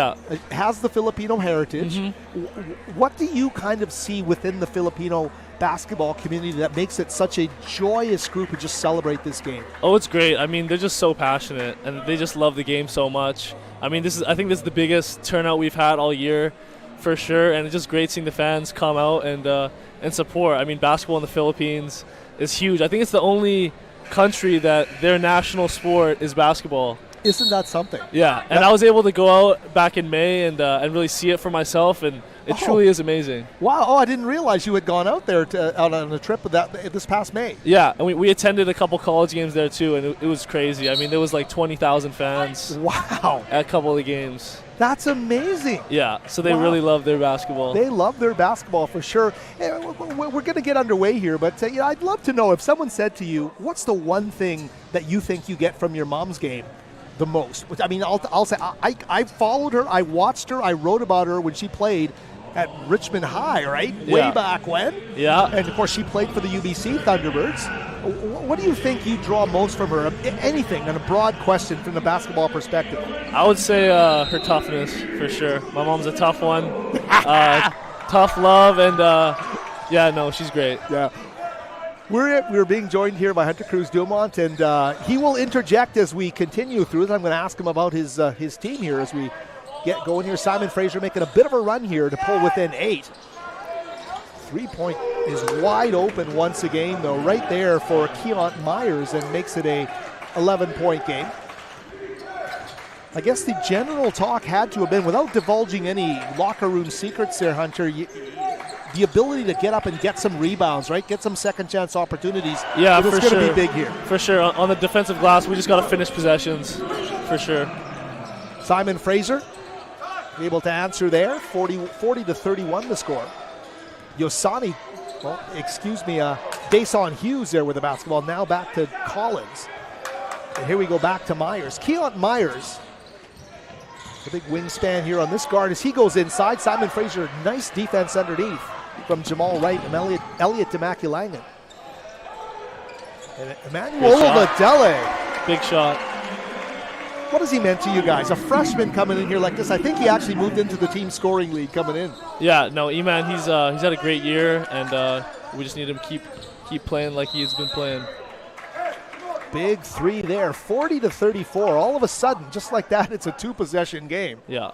has the Filipino heritage. Mm-hmm. What do you kind of see within the Filipino basketball community that makes it such a joyous group who just celebrate this game? Oh, it's great. I mean, they're just so passionate, and they just love the game so much. I mean, I think this is the biggest turnout we've had all year for sure, and it's just great seeing the fans come out and support. I mean, basketball in the Philippines is huge. I think it's the only country that their national sport is basketball. Isn't that something? Yeah, and I was able to go out back in May and really see it for myself, and it truly is amazing. Wow! Oh, I didn't realize you had gone out there out on a trip with that this past May. Yeah, and we attended a couple college games there too, and it was crazy. I mean, there was like 20,000 fans. Wow! At a couple of the games. That's amazing. Yeah, so they really love their basketball. They love their basketball for sure. We're going to get underway here, but I'd love to know if someone said to you, "What's the one thing that you think you get from your mom's game the most?" I mean, I'll say I followed her, I watched her, I wrote about her when she played at Richmond High, right? Yeah. Way back when. Yeah. And of course, she played for the UBC Thunderbirds. What do you think you draw most from her? Anything, and a broad question from the basketball perspective. I would say her toughness, for sure. My mom's a tough one. Tough love, and yeah, no, she's great. Yeah. We're being joined here by Hunter Cruz Dumont, and he will interject as we continue through it. I'm going to ask him about his team here as we get going here. Simon Fraser making a bit of a run here to pull within 8. 3-point is wide open once again, though, right there for Keont Myers, and makes it a 11-point game. I guess the general talk had to have been, without divulging any locker room secrets there, Hunter, the ability to get up and get some rebounds, right? Get some second chance opportunities. Yeah, it's going to be big here. For sure. On the defensive glass, we just got to finish possessions, for sure. Simon Fraser able to answer there. 40-31 the score. Dason Hughes there with the basketball. Now back to Collins. And here we go back to Myers. Keont Myers, the big wingspan here on this guard as he goes inside. Simon Fraser, nice defense underneath from Jamal Wright and Elliot Demaculangan. And Emmanuel Oladele. Big shot. What has he meant to you guys? A freshman coming in here like this. I think he actually moved into the team scoring league coming in. Yeah, no, Eman, he's had a great year, and we just need him to keep playing like he's been playing. Big three there, 40-34. All of a sudden, just like that, it's a 2-possession game. Yeah.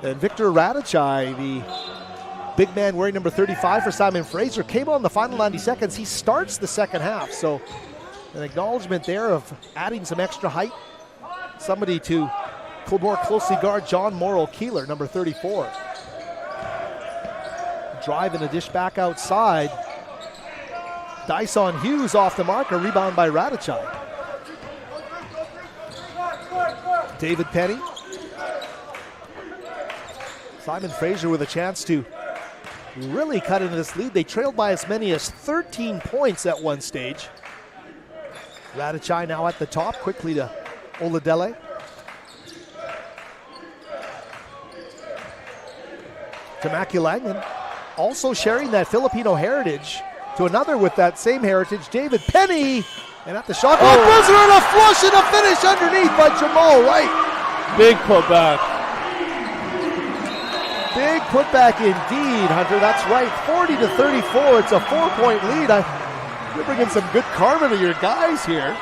And Victor Radachai, the big man wearing number 35 for Simon Fraser, came on the final 90 seconds. He starts the second half, so an acknowledgement there of adding some extra height. Somebody to more closely guard John Morrill Keeler, number 34. Drive and a dish back outside. Dason Hughes off the mark, a rebound by Radachai. David Penny. Simon Fraser with a chance to really cut into this lead. They trailed by as many as 13 points at one stage. Radachai now at the top, quickly to Oladele. Demaculangan also sharing that Filipino heritage to another with that same heritage, David Penny. And at the shot clock buzzer and a flush and a finish underneath by Jamal Wright. Big putback. Big putback indeed, Hunter. That's right. 40-34. It's a 4-point lead. You're bringing some good karma to your guys here.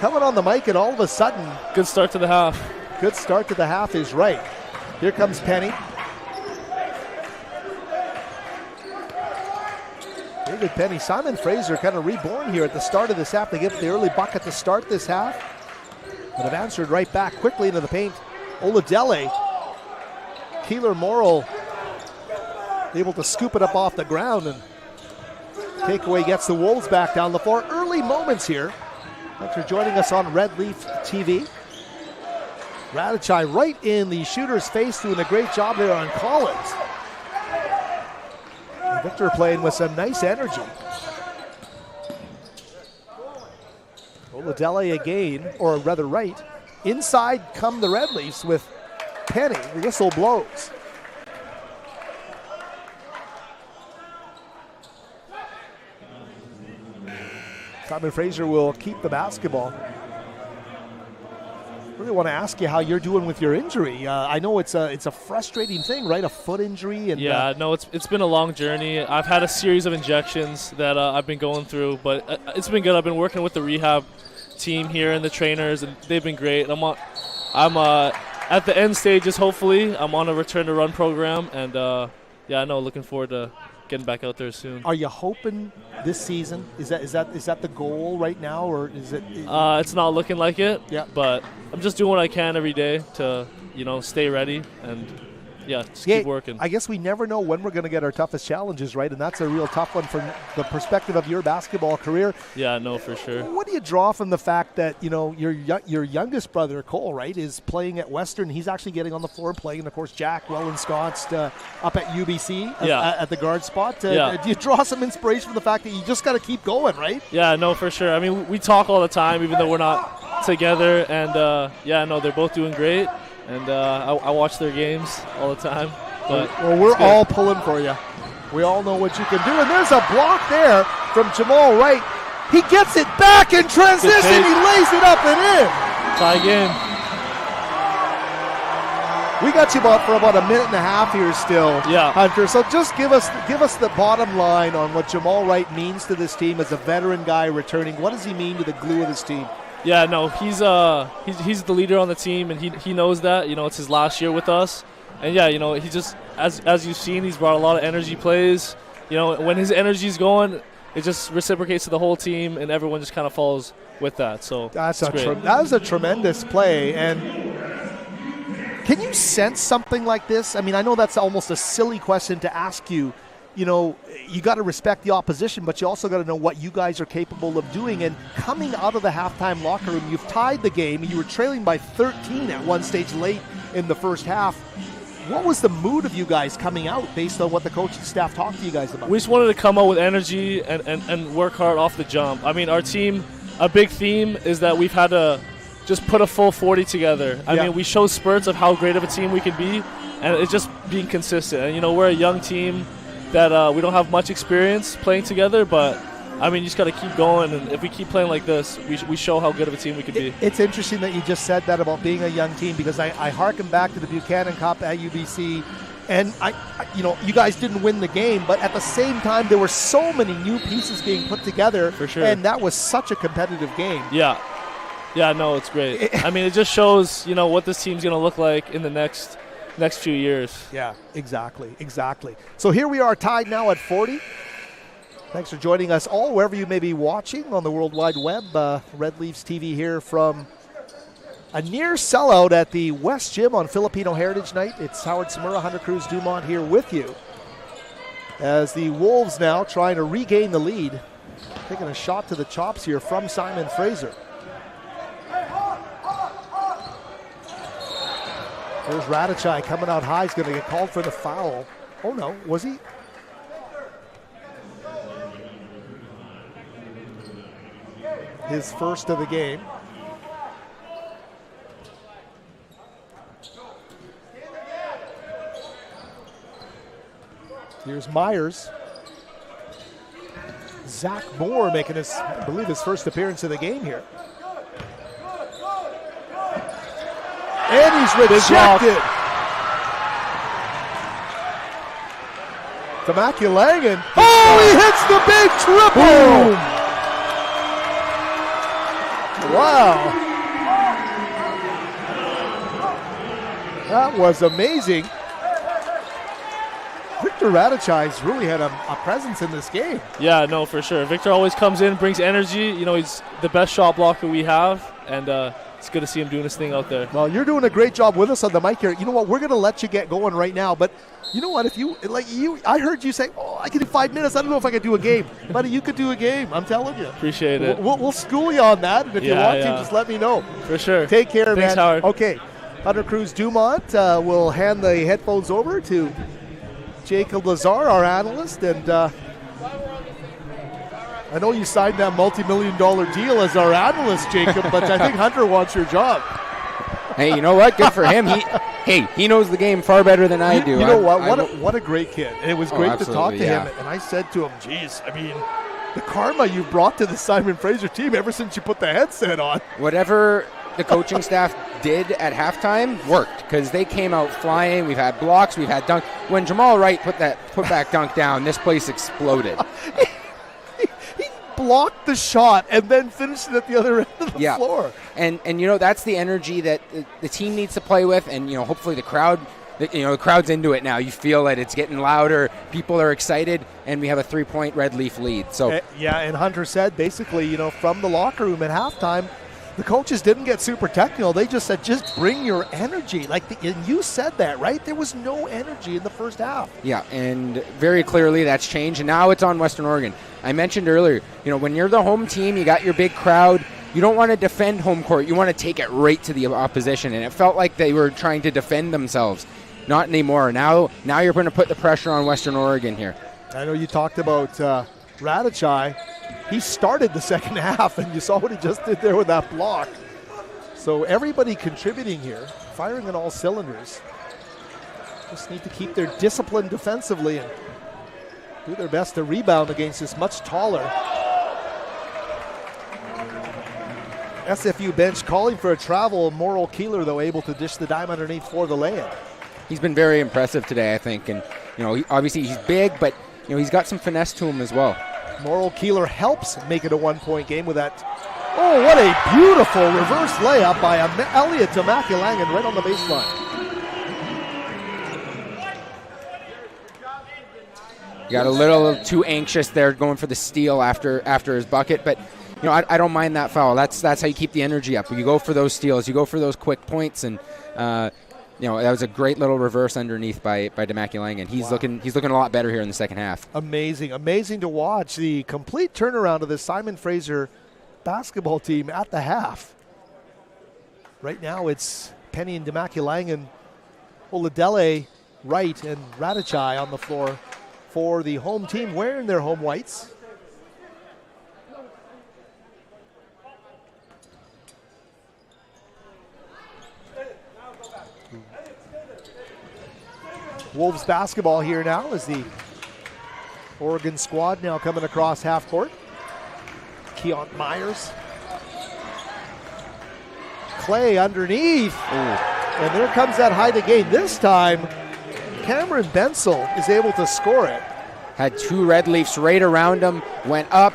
Coming on the mic, and all of a sudden, good start to the half. Good start to the half is right. Here comes Penny. David Penny. Simon Fraser kind of reborn here at the start of this half. They get the early bucket to start this half, but have answered right back quickly into the paint. Oladele. Keeler Morrill able to scoop it up off the ground, and takeaway gets the Wolves back down the floor. Early moments here. Thanks for joining us on Red Leaf TV. Radachai right in the shooter's face, doing a great job there on Collins. And Victor playing with some nice energy. Oladele again, or rather Wright. Inside come the Red Leafs with Penny. The whistle blows. Simon Fraser will keep the basketball. Really want to ask you how you're doing with your injury. I know it's a frustrating thing, right? A foot injury. And yeah, no, it's been a long journey. I've had a series of injections that I've been going through, but it's been good. I've been working with the rehab team here and the trainers, and they've been great. I'm at the end stages. Hopefully, I'm on a return to run program, and looking forward to getting back out there soon. Are you hoping this season? Is that the goal right now, or is it? It's not looking like it. Yeah. But I'm just doing what I can every day to stay ready and. Yeah, just keep working. I guess we never know when we're going to get our toughest challenges, right? And that's a real tough one from the perspective of your basketball career. Yeah, no, for sure. What do you draw from the fact that, your youngest brother, Cole, right, is playing at Western? He's actually getting on the floor playing. And, of course, Jack well ensconced up at UBC at the guard spot. Do you draw some inspiration from the fact that you just got to keep going, right? Yeah, no, for sure. I mean, we talk all the time, even though we're not together. And, they're both doing great. And I watch their games all the time. But we're all pulling for you. We all know what you can do. And there's a block there from Jamal Wright. He gets it back in transition. He lays it up and in. Try again. We got you for about a minute and a half here still, Hunter. So just give us the bottom line on what Jamal Wright means to this team as a veteran guy returning. What does he mean to the glue of this team? Yeah, no, he's the leader on the team, and he knows that. It's his last year with us, and he just as you've seen, he's brought a lot of energy plays. When his energy's going, it just reciprocates to the whole team, and everyone just kind of follows with that. So that was a tremendous play. And can you sense something like this? I mean, I know that's almost a silly question to ask you. You got to respect the opposition, but you also got to know what you guys are capable of doing. And coming out of the halftime locker room, you've tied the game. You were trailing by 13 at one stage late in the first half. What was the mood of you guys coming out based on what the coaching staff talked to you guys about? We just wanted to come out with energy and work hard off the jump. I mean, our team, a big theme is that we've had to just put a full 40 together. I mean, we show spurts of how great of a team we can be, and it's just being consistent. And, we're a young team that we don't have much experience playing together, but I mean, you just got to keep going, and if we keep playing like this, we show how good of a team we can be. It's interesting that you just said that about being a young team, because I harken back to the Buchanan Cup at UBC, and you guys didn't win the game, but at the same time, there were so many new pieces being put together, for sure, and that was such a competitive game. Yeah, no, it's great. I mean, it just shows what this team's going to look like in the next few years. Yeah, exactly. So here we are tied now at 40. Thanks for joining us all, wherever you may be watching on the World Wide Web. Red Leafs TV here from a near sellout at the West Gym on Filipino Heritage Night. It's Howard Samura, Hunter Cruz Dumont here with you, as the Wolves now trying to regain the lead. Taking a shot to the chops here from Simon Fraser. There's Radachai coming out high. He's going to get called for the foul. Oh, no. Was he? His first of the game. Here's Myers. Zach Moore making his first appearance of the game here. And he's rejected. Tamakulangan. Oh, he hits the big triple. Boom. Wow. That was amazing. Victor Radachai's really had a presence in this game. Yeah, no, for sure. Victor always comes in, brings energy. He's the best shot blocker we have, and it's good to see him doing his thing out there. Well, you're doing a great job with us on the mic here. You know what? We're going to let you get going right now. But you know what? I heard you say, I can do 5 minutes. I don't know if I can do a game. Buddy, you could do a game. I'm telling you. Appreciate it. We'll school you on that. And if you want to, just let me know. For sure. Take care, man. Thanks, Howard. Okay. Hunter Cruz Dumont will hand the headphones over to Jacob Lazar, our analyst. And I know you signed that multi-million-dollar deal as our analyst, Jacob, but I think Hunter wants your job. Hey, you know what? Good for him. He knows the game far better than I do. You know what a great kid. And it was great to talk to him. And I said to him, geez, I mean, the karma you've brought to the Simon Fraser team ever since you put the headset on. Whatever the coaching staff did at halftime worked, because they came out flying. We've had blocks, we've had dunk. When Jamal Wright put that putback dunk down, this place exploded. He blocked the shot and then finished it at the other end of the floor. And that's the energy that the team needs to play with, and hopefully the crowd. The crowd's into it now. You feel that it's getting louder. People are excited, and we have a 3-point Red Leaf lead. So and Hunter said basically, from the locker room at halftime, the coaches didn't get super technical. They just said, just bring your energy. And you said that, right? There was no energy in the first half. Yeah, and very clearly that's changed, and now it's on Western Oregon. I mentioned earlier, when you're the home team, you got your big crowd. You don't want to defend home court. You want to take it right to the opposition, and it felt like they were trying to defend themselves. Not anymore. Now you're going to put the pressure on Western Oregon here. I know you talked about Radachai. He started the second half, and you saw what he just did there with that block. So everybody contributing here, firing on all cylinders. Just need to keep their discipline defensively and do their best to rebound against this much taller SFU bench calling for a travel. Morrill Keeler, though, able to dish the dime underneath for the lay-in. He's been very impressive today, I think. And, obviously he's big, but, he's got some finesse to him as well. Morrill Keeler helps make it a one-point game with that. Oh, what a beautiful reverse layup by Elliot Demakilangan right on the baseline. Got a little too anxious there going for the steal after his bucket, but I don't mind that foul. That's how you keep the energy up. You go for those steals, you go for those quick points, and that was a great little reverse underneath by Demakilangan. He's looking a lot better here in the second half. Amazing to watch the complete turnaround of the Simon Fraser basketball team at the half. Right now it's Penny and Demakilangan, Oladele, Wright, and Radachai on the floor for the home team wearing their home whites. Wolves basketball here now as the Oregon squad now coming across half court. Keont Myers. Clay underneath. Ooh. And there comes that height again. This time, Cameron Bensel is able to score it. Had two Red Leafs right around him, went up,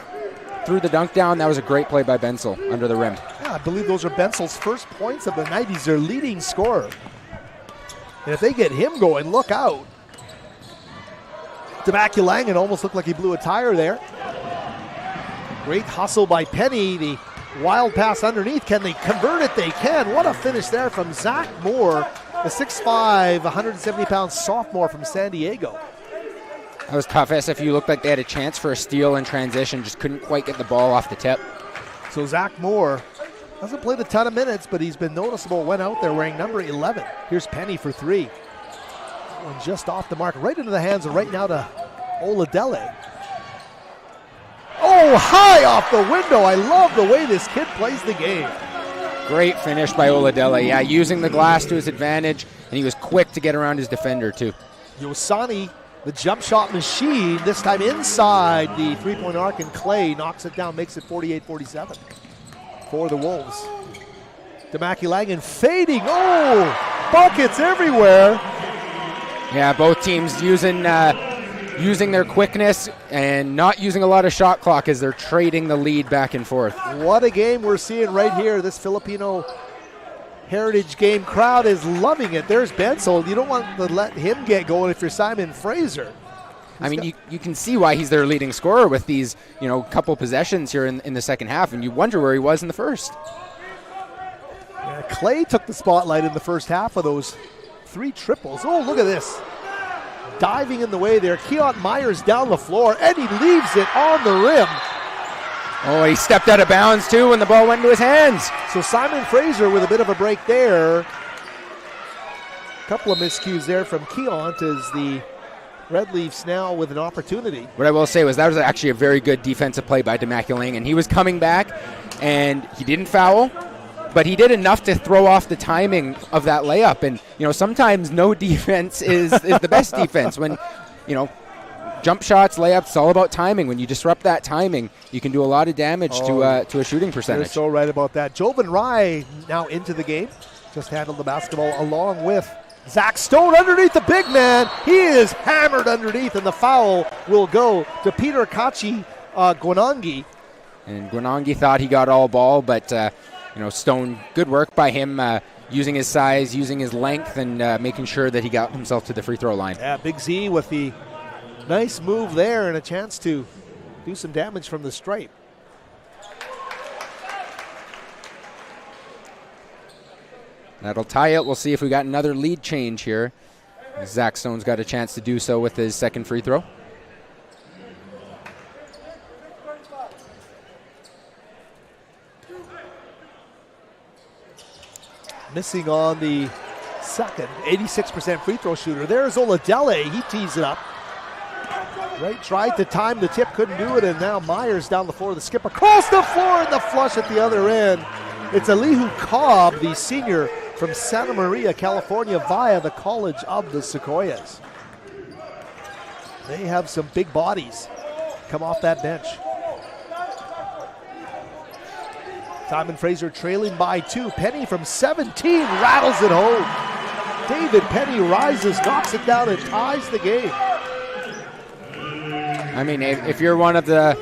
threw the dunk down. That was a great play by Bensel under the rim. Yeah, I believe those are Bensel's first points of the night. He's their leading scorer. And if they get him going, look out. Demakilangan almost looked like he blew a tire there. Great hustle by Penny. The wild pass underneath. Can they convert it? They can. What a finish there from Zach Moore, the 6'5", 170-pound sophomore from San Diego. That was tough. SFU looked like they had a chance for a steal in transition, just couldn't quite get the ball off the tip. So Zach Moore hasn't played a ton of minutes, but he's been noticeable. Went out there wearing number 11. Here's Penny for three. One just off the mark, right into the hands of right now to Oladele. Oh, high off the window. I love the way this kid plays the game. Great finish by Oladele. Yeah, using the glass to his advantage, and he was quick to get around his defender, too. Yosani, the jump shot machine, this time inside the three-point arc, and Clay knocks it down, makes it 48-47 for the Wolves. Demakilangan fading. Oh, buckets everywhere. Yeah, both teams using their quickness and not using a lot of shot clock as they're trading the lead back and forth. What a game we're seeing right here. This Filipino Heritage Game crowd is loving it. There's Bensel. You don't want to let him get going if you're Simon Fraser. I mean, you can see why he's their leading scorer with these, couple possessions here in the second half, and you wonder where he was in the first. Yeah, Clay took the spotlight in the first half of those 3 triples. Oh, look at this. Diving in the way there. Keont Myers down the floor, and he leaves it on the rim. Oh, he stepped out of bounds, too, when the ball went into his hands. So Simon Fraser with a bit of a break there. Couple of miscues there from Keont as the Red Leafs now with an opportunity. What I will say was that was actually a very good defensive play by Demakilangan. He was coming back, and he didn't foul, but he did enough to throw off the timing of that layup. And, sometimes no defense is the best defense. When, jump shots, layups, it's all about timing. When you disrupt that timing, you can do a lot of damage to a shooting percentage. You're so right about that. Jovan Rai now into the game. Just handled the basketball along with Zach Stone underneath the big man. He is hammered underneath, and the foul will go to Peter Kachi Gwanangi. And Gwanangi thought he got all ball, but Stone, good work by him using his size, using his length, and making sure that he got himself to the free throw line. Yeah, Big Z with the nice move there and a chance to do some damage from the stripe. That'll tie it. We'll see if we got another lead change here. Zach Stone's got a chance to do so with his second free throw. Missing on the second, 86% free throw shooter. There's Oladele. He tees it up. Right, tried to time the tip, couldn't do it, and now Myers down the floor. The skip across the floor and the flush at the other end. It's Elihu Cobb, the senior from Santa Maria, California, via the College of the Sequoias. They have some big bodies come off that bench. Simon Fraser trailing by 2. Penny from 17 rattles it home. David Penny rises, knocks it down, and ties the game. I mean, if you're one of the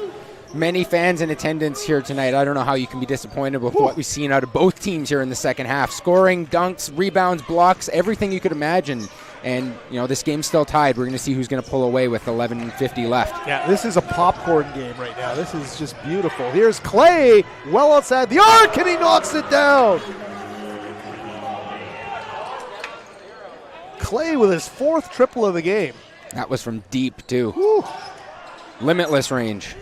many fans in attendance here tonight, I don't know how you can be disappointed with what we've seen out of both teams here in the second half. Scoring, dunks, rebounds, blocks, everything you could imagine. And, this game's still tied. We're going to see who's going to pull away with 11:50 left. Yeah, this is a popcorn game right now. This is just beautiful. Here's Clay, well outside the arc, and he knocks it down. Clay with his 4th triple of the game. That was from deep, too. Whew. Limitless range.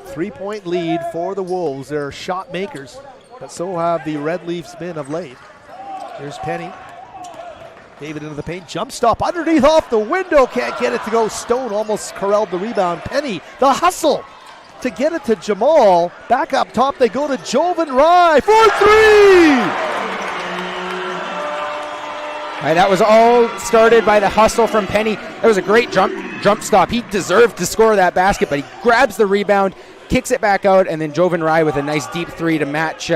3-point lead for the Wolves. They're shot makers, but so have the Red Leafs been of late. Here's Penny. David into the paint, jump stop underneath off the window, can't get it to go. Stone almost corralled the rebound. Penny, the hustle to get it to Jamal. Back up top, they go to Jovan Rye for 3! Right, that was all started by the hustle from Penny. That was a great jump stop. He deserved to score that basket, but he grabs the rebound, kicks it back out, and then Jovan Rye with a nice deep three to match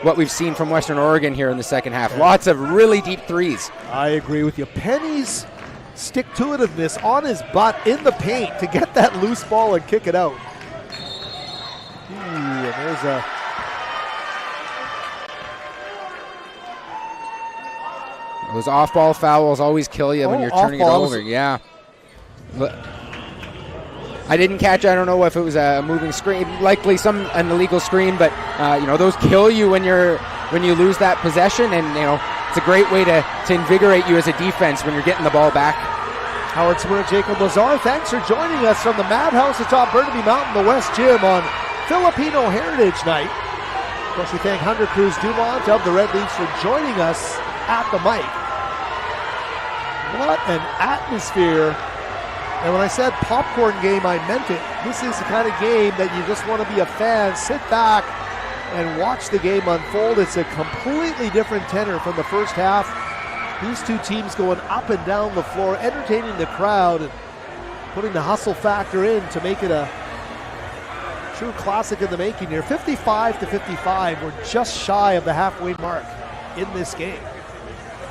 what we've seen from Western Oregon here in the second half. Lots of really deep threes. I agree with you. Penny's stick-to-itiveness on his butt in the paint to get that loose ball and kick it out. Ooh, and there's a... Those off-ball fouls always kill you when you're turning it over. Yeah. But I didn't catch. I don't know if it was a moving screen, likely an illegal screen, but those kill you when you lose that possession, and it's a great way to invigorate you as a defense when you're getting the ball back. Howard Smith, Jacob Lazar, thanks for joining us from the Madhouse atop Burnaby Mountain, the West Gym on Filipino Heritage Night. Of course, we thank Hunter Cruz Dumont of the Red Leafs for joining us at the mic. What an atmosphere. And when I said popcorn game, I meant it. This is the kind of game that you just want to be a fan, sit back and watch the game unfold. It's a completely different tenor from the first half. These two teams going up and down the floor, entertaining the crowd and putting the hustle factor in to make it a true classic in the making here. 55-55. We're just shy of the halfway mark in this game.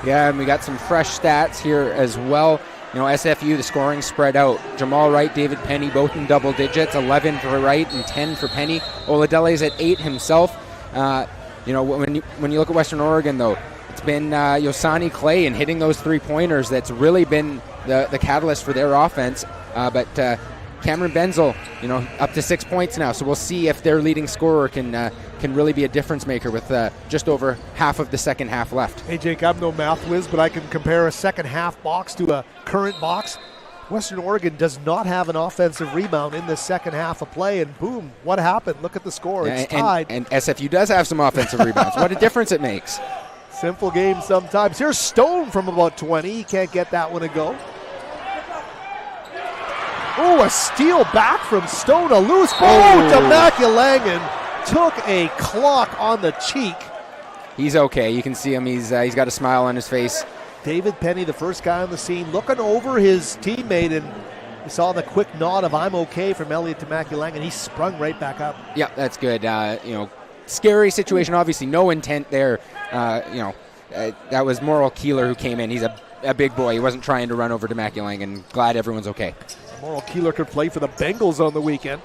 Yeah, and we got some fresh stats here as well. SFU, the scoring spread out. Jamal Wright, David Penny, both in double digits. 11 for Wright and 10 for Penny. Oladele's at 8 himself. When you look at Western Oregon, though, it's been Yosani Clay and hitting those three-pointers that's really been the catalyst for their offense. But Cameron Benzel, up to 6 points now. So we'll see if their leading scorer can really be a difference maker with just over half of the second half left. Hey, Jake, I'm no math whiz, but I can compare a second half box to a current box. Western Oregon does not have an offensive rebound in the second half of play, and boom, what happened? Look at the score. It's tied. And SFU does have some offensive rebounds. What a difference it makes. Simple game sometimes. Here's Stone from about 20. He can't get that one to go. Oh, a steal back from Stone. A loose ball to Maculangan. Took a clock on the cheek. He's okay. You can see him. He's got a smile on his face. David Penny, the first guy on the scene, looking over his teammate, and you saw the quick nod of "I'm okay" from Elliot to Maculangan. He sprung right back up. Yeah, that's good. Scary situation. Obviously, no intent there. That was Moral Keeler who came in. He's a big boy. He wasn't trying to run over to Maculangan. Glad everyone's okay. Moral Keeler could play for the Bengals on the weekend.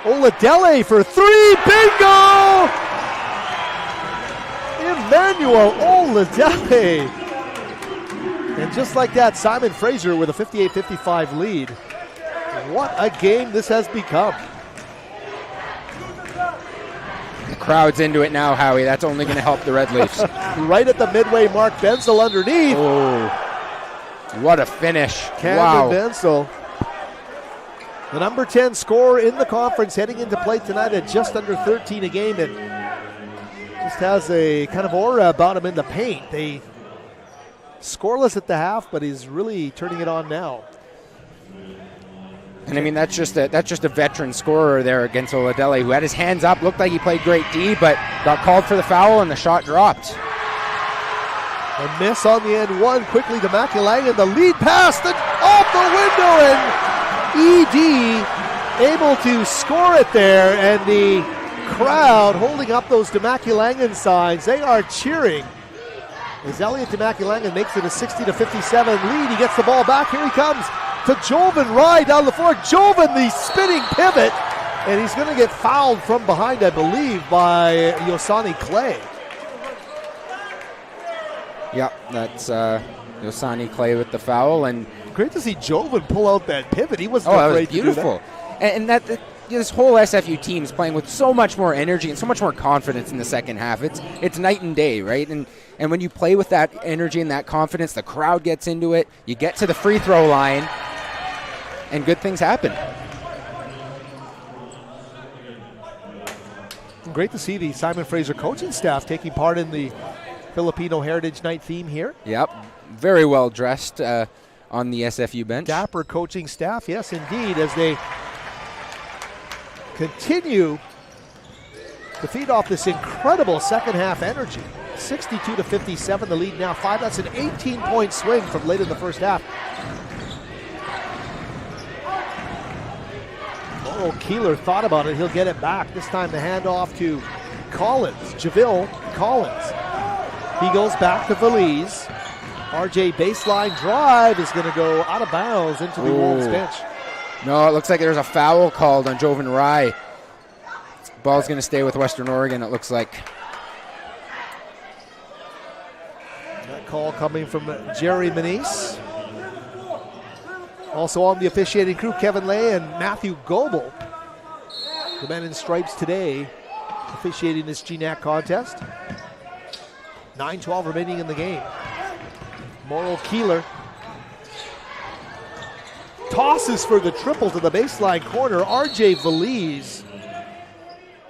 Oladele for three. Bingo! Emmanuel Oladele. And just like that, Simon Fraser with a 58-55 lead. What a game this has become. The crowd's into it now, Howie. That's only going to help the Red Leafs. Right at the midway mark, Benzel underneath. Oh, what a finish. Camden wow. Benzel, the number 10 scorer in the conference, heading into play tonight at just under 13 a game, and just has a kind of aura about him in the paint. They scoreless at the half, but he's really turning it on now. And I mean, that's just a veteran scorer there against Oladele, who had his hands up, looked like he played great D, but got called for the foul and the shot dropped. A miss on the end one, quickly to Maculangan, the lead pass, off the window, and ED able to score it there, and the crowd holding up those Demaculangan signs. They are cheering as Elliot Demaculangan makes it a 60-57 lead. He gets the ball back. Here he comes to Jovan Rye down the floor. Jovan, the spinning pivot, and he's going to get fouled from behind, I believe, by Yosani Clay. Yep, that's Yosani Clay with the foul, and great to see Jovan pull out that pivot. He wasn't that afraid was beautiful. To do that. And this whole SFU team is playing with so much more energy and so much more confidence in the second half. It's night and day, right? And when you play with that energy and that confidence, the crowd gets into it. You get to the free throw line, and good things happen. Great to see the Simon Fraser coaching staff taking part in the Filipino Heritage Night theme here. Yep, very well dressed on the SFU bench. Dapper coaching staff, yes indeed, as they continue to feed off this incredible second half energy. 62-57, the lead now 5. That's an 18-point swing from late in the first half. Laurel Keeler thought about it. He'll get it back. This time the handoff to Collins, Javille Collins. He goes back to Valise. RJ baseline drive is going to go out of bounds into the Wolves bench. No, it looks like there's a foul called on Jovan Rye. Ball's going to stay with Western Oregon, it looks like. That call coming from Jerry Manise. Also on the officiating crew, Kevin Lay and Matthew Goebel. The men in stripes today officiating this GNAC contest. 9:12 remaining in the game. Laurel Keeler tosses for the triple to the baseline corner. RJ Valise,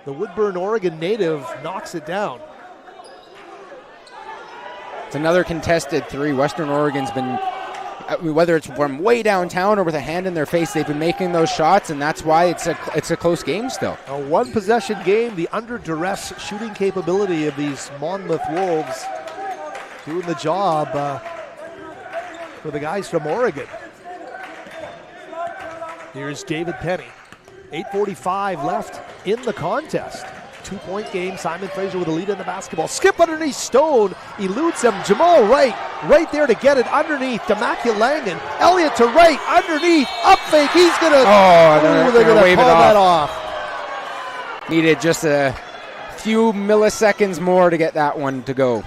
the Woodburn, Oregon native, knocks it down. It's another contested three. Western Oregon's been, whether it's from way downtown or with a hand in their face, they've been making those shots, and that's why it's a close game still. A one-possession game, the under-duress shooting capability of these Monmouth Wolves doing the job for the guys from Oregon. Here's David Penny. 8:45 left in the contest. 2-point game. Simon Fraser with a lead in the basketball. Skip underneath Stone. Eludes him. Jamal Wright right there to get it underneath. Demaculangan. Elliott to right. Underneath. Up fake. He's going to... they're going to wave it that off. off. Needed just a few milliseconds more to get that one to go.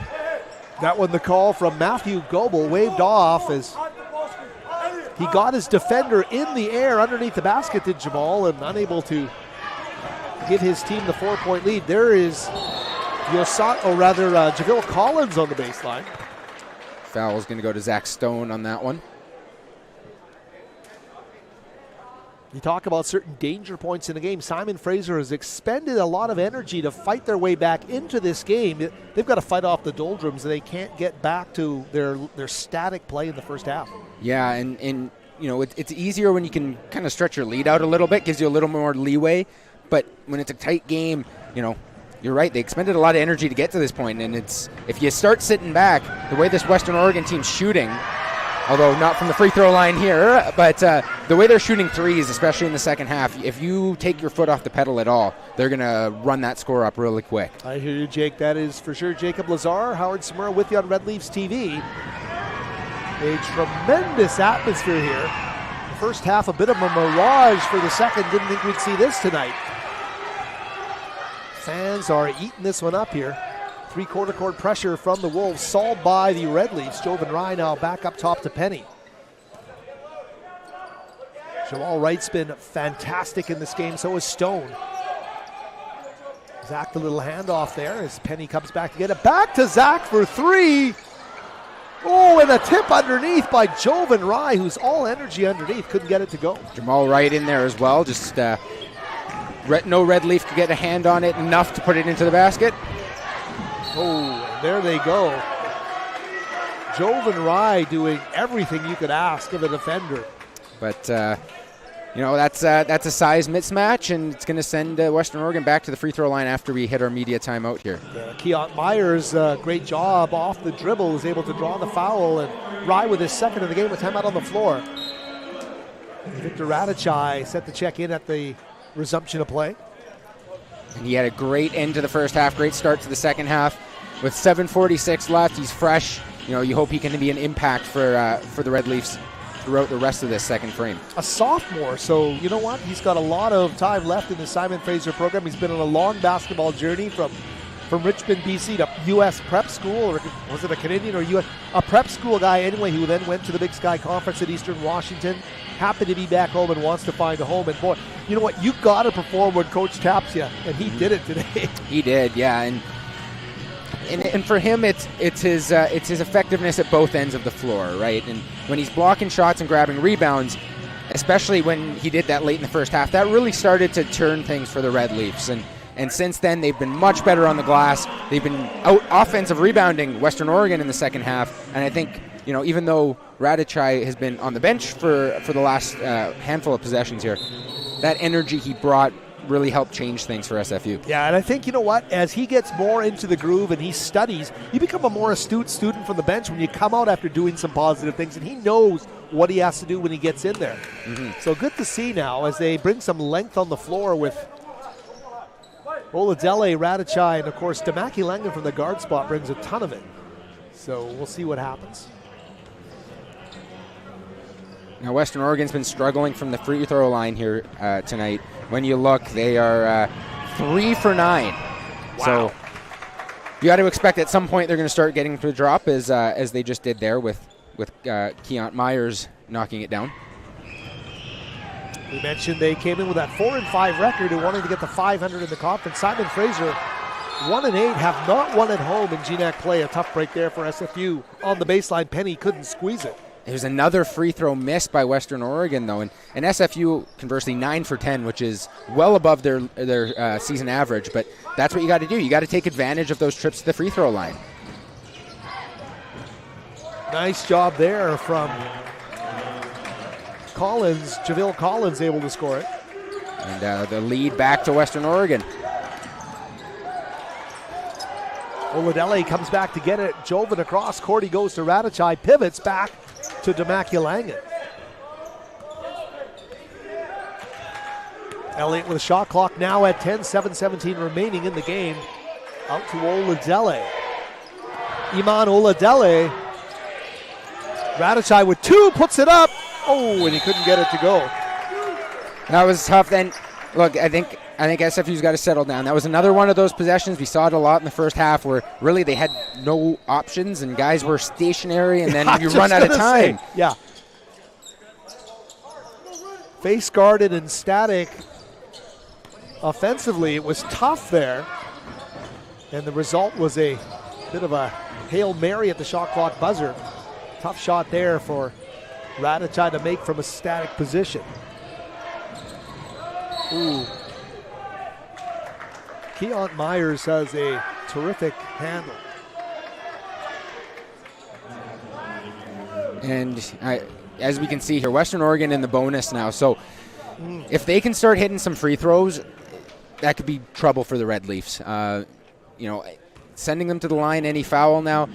That one, the call from Matthew Goebel, waved off as he got his defender in the air underneath the basket, did Jamal, and unable to give his team the 4-point lead. There is Javille Collins on the baseline. Foul is going to go to Zach Stone on that one. You talk about certain danger points in the game. Simon Fraser has expended a lot of energy to fight their way back into this game. They've got to fight off the doldrums, and they can't get back to their static play in the first half. Yeah, and you know, it's easier when you can kind of stretch your lead out a little bit, gives you a little more leeway. But when it's a tight game, you know, you're right. They expended a lot of energy to get to this point, and it's if you start sitting back, the way this Western Oregon team's shooting, although not from the free throw line here, but the way they're shooting threes, especially in the second half, if you take your foot off the pedal at all, they're going to run that score up really quick. I hear you, Jake. That is for sure. Jacob Lazar, Howard Samura with you on Red Leafs TV. A tremendous atmosphere here. first half a bit of a mirage for the second. Didn't think we'd see this tonight. Fans are eating this one up here. Three-quarter court pressure from the Wolves, solved by the Red Leafs. Jovan Rye now back up top to Penny. Jamal Wright's been fantastic in this game, so is Stone. Zach, the little handoff there as Penny comes back to get it. Back to Zach for three. Oh, and a tip underneath by Jovan Rye, who's all energy underneath. Couldn't get it to go. Jamal Wright in there as well. Just no Red Leaf could get a hand on it enough to put it into the basket. Oh, and there they go. Jovan Rye doing everything you could ask of a defender. But, that's a size mismatch, and it's going to send Western Oregon back to the free throw line after we hit our media timeout here. Keont Myers, great job off the dribble, was able to draw the foul, and Rye with his second of the game with time out on the floor. Victor Radicai set the check in at the resumption of play. And he had a great end to the first half, great start to the second half. With 7:46 left, he's fresh. You hope he can be an impact for the Red Leafs throughout the rest of this second frame. A sophomore, so you know what? He's got a lot of time left in the Simon Fraser program. He's been on a long basketball journey from Richmond, BC to U.S. prep school, or was it a Canadian or U.S.? A prep school guy anyway, who then went to the Big Sky Conference at Eastern Washington. Happened to be back home and wants to find a home. And boy, you know what? You got to perform when Coach taps you, and he did it today. He did, yeah. And for him, it's his effectiveness at both ends of the floor, right? And when he's blocking shots and grabbing rebounds, especially when he did that late in the first half, that really started to turn things for the Red Leafs. And since then, they've been much better on the glass. They've been out offensive rebounding Western Oregon in the second half. And I think, even though Radicai has been on the bench for the last handful of possessions here, that energy he brought really helped change things for SFU. Yeah, and I think, you know what, as he gets more into the groove and he studies, you become a more astute student from the bench when you come out after doing some positive things, and he knows what he has to do when he gets in there. Mm-hmm. So good to see now as they bring some length on the floor with Oladele, Radicai, and of course Damaki Langan from the guard spot brings a ton of it. So we'll see what happens. Now Western Oregon's been struggling from the free throw line here tonight. When you look, they are 3 for 9. Wow. So you got to expect at some point they're going to start getting to the drop as they just did there with Keont Myers knocking it down. We mentioned they came in with that 4-5 record and wanting to get to 500 in the conference. Simon Fraser, 1-8, have not won at home in GNAC play. A tough break there for SFU on the baseline. Penny couldn't squeeze it. There's another free throw missed by Western Oregon, though, and SFU, conversely, 9 for 10, which is well above their season average. But that's what you got to do. You got to take advantage of those trips to the free throw line. Nice job there from Collins. JaVale Collins able to score it. And the lead back to Western Oregon. Oladele comes back to get it. Jovan across court. He goes to Radicai. Pivots back to Damaki Langan. Elliott with a shot clock now at 10, 7:17 remaining in the game. Out to Oladele. Iman Oladele. Radicai with 2, puts it up. Oh, and he couldn't get it to go. That was tough. Then, look, I think SFU's got to settle down. That was another one of those possessions. We saw it a lot in the first half where really they had no options and guys were stationary, and then you run out of time. Yeah. Face guarded and static. Offensively, it was tough there. And the result was a bit of a Hail Mary at the shot clock buzzer. Tough shot there for Radicai to make from a static position. Ooh. Keont Myers has a terrific handle. And as we can see here, Western Oregon in the bonus now. So if they can start hitting some free throws, that could be trouble for the Red Leafs. Sending them to the line, any foul now.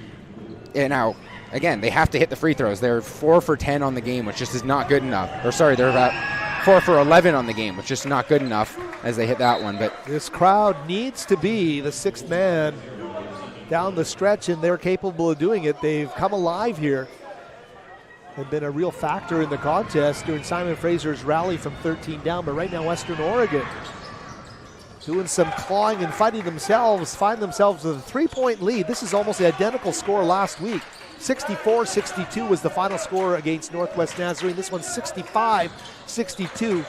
Now, again, they have to hit the free throws. They're 4 for 10 on the game, which just is not good enough. Or sorry, they're about 4 for 11 on the game, which is not good enough as they hit that one. But this crowd needs to be the sixth man down the stretch, and they're capable of doing it. They've come alive here. had been a real factor in the contest during Simon Fraser's rally from 13 down. But right now, Western Oregon doing some clawing and fighting themselves, find themselves with a 3-point lead. This is almost the identical score last week. 64-62 was the final score against Northwest Nazarene. This one's 65-62. You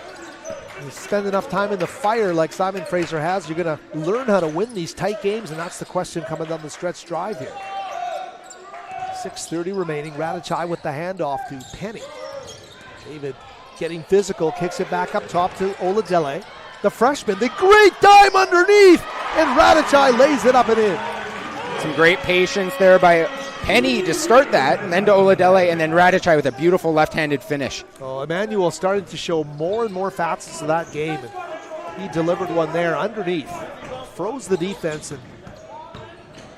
spend enough time in the fire like Simon Fraser has, you're going to learn how to win these tight games, and that's the question coming down the stretch drive here. 6:30 remaining. Radachai with the handoff to Penny. David getting physical, kicks it back up top to Oladele. The freshman, the great dime underneath, and Radachai lays it up and in. Some great patience there by Penny to start that, and then to Oladele, and then Radachai with a beautiful left-handed finish. Oh, Emmanuel started to show more and more facets of that game, and he delivered one there underneath. Froze the defense and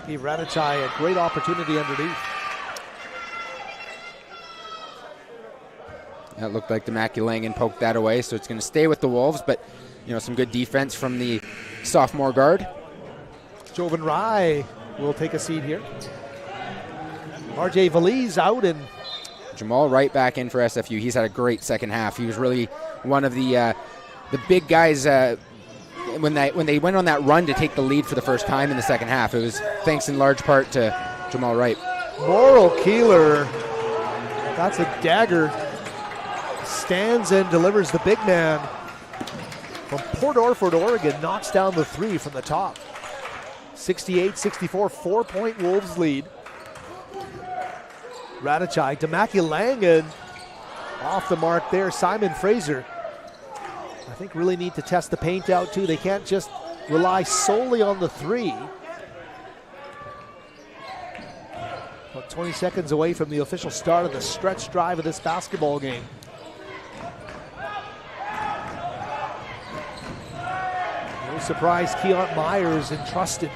gave Radachai a great opportunity underneath. That looked like the Maculangan poked that away, so it's going to stay with the Wolves, but some good defense from the sophomore guard. Jovan Rai will take a seat here. RJ Valise out, and Jamal Wright back in for SFU. He's had a great second half. He was really one of the big guys when they went on that run to take the lead for the first time in the second half. It was thanks in large part to Jamal Wright. Morrill Keeler, that's a dagger. Stands and delivers the big man from Port Orford, Oregon, knocks down the three from the top. 68-64, 4-point Wolves lead. Radachai to Maculangan, off the mark there. Simon Fraser, I think, really need to test the paint out too. They can't just rely solely on the three. About 20 seconds away from the official start of the stretch drive of this basketball game. No surprise, Keont Myers entrusted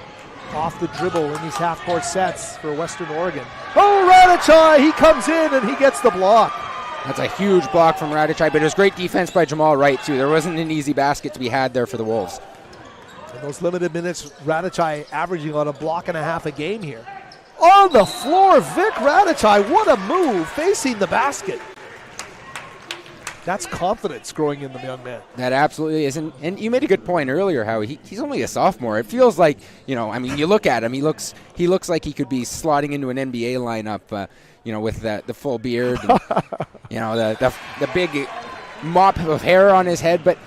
off the dribble in these half-court sets for Western Oregon. Oh, Radachai, he comes in and he gets the block. That's a huge block from Radachai, but it was great defense by Jamal Wright too. There wasn't an easy basket to be had there for the Wolves. In those limited minutes, Radachai averaging on a block and a half a game here. On the floor, Vic Radachai, what a move, facing the basket. That's confidence growing in the young man. That absolutely is. And you made a good point earlier, how he's only a sophomore. It feels like, you look at him, he looks like he could be slotting into an NBA lineup, with the full beard, and, the big mop of hair on his head. But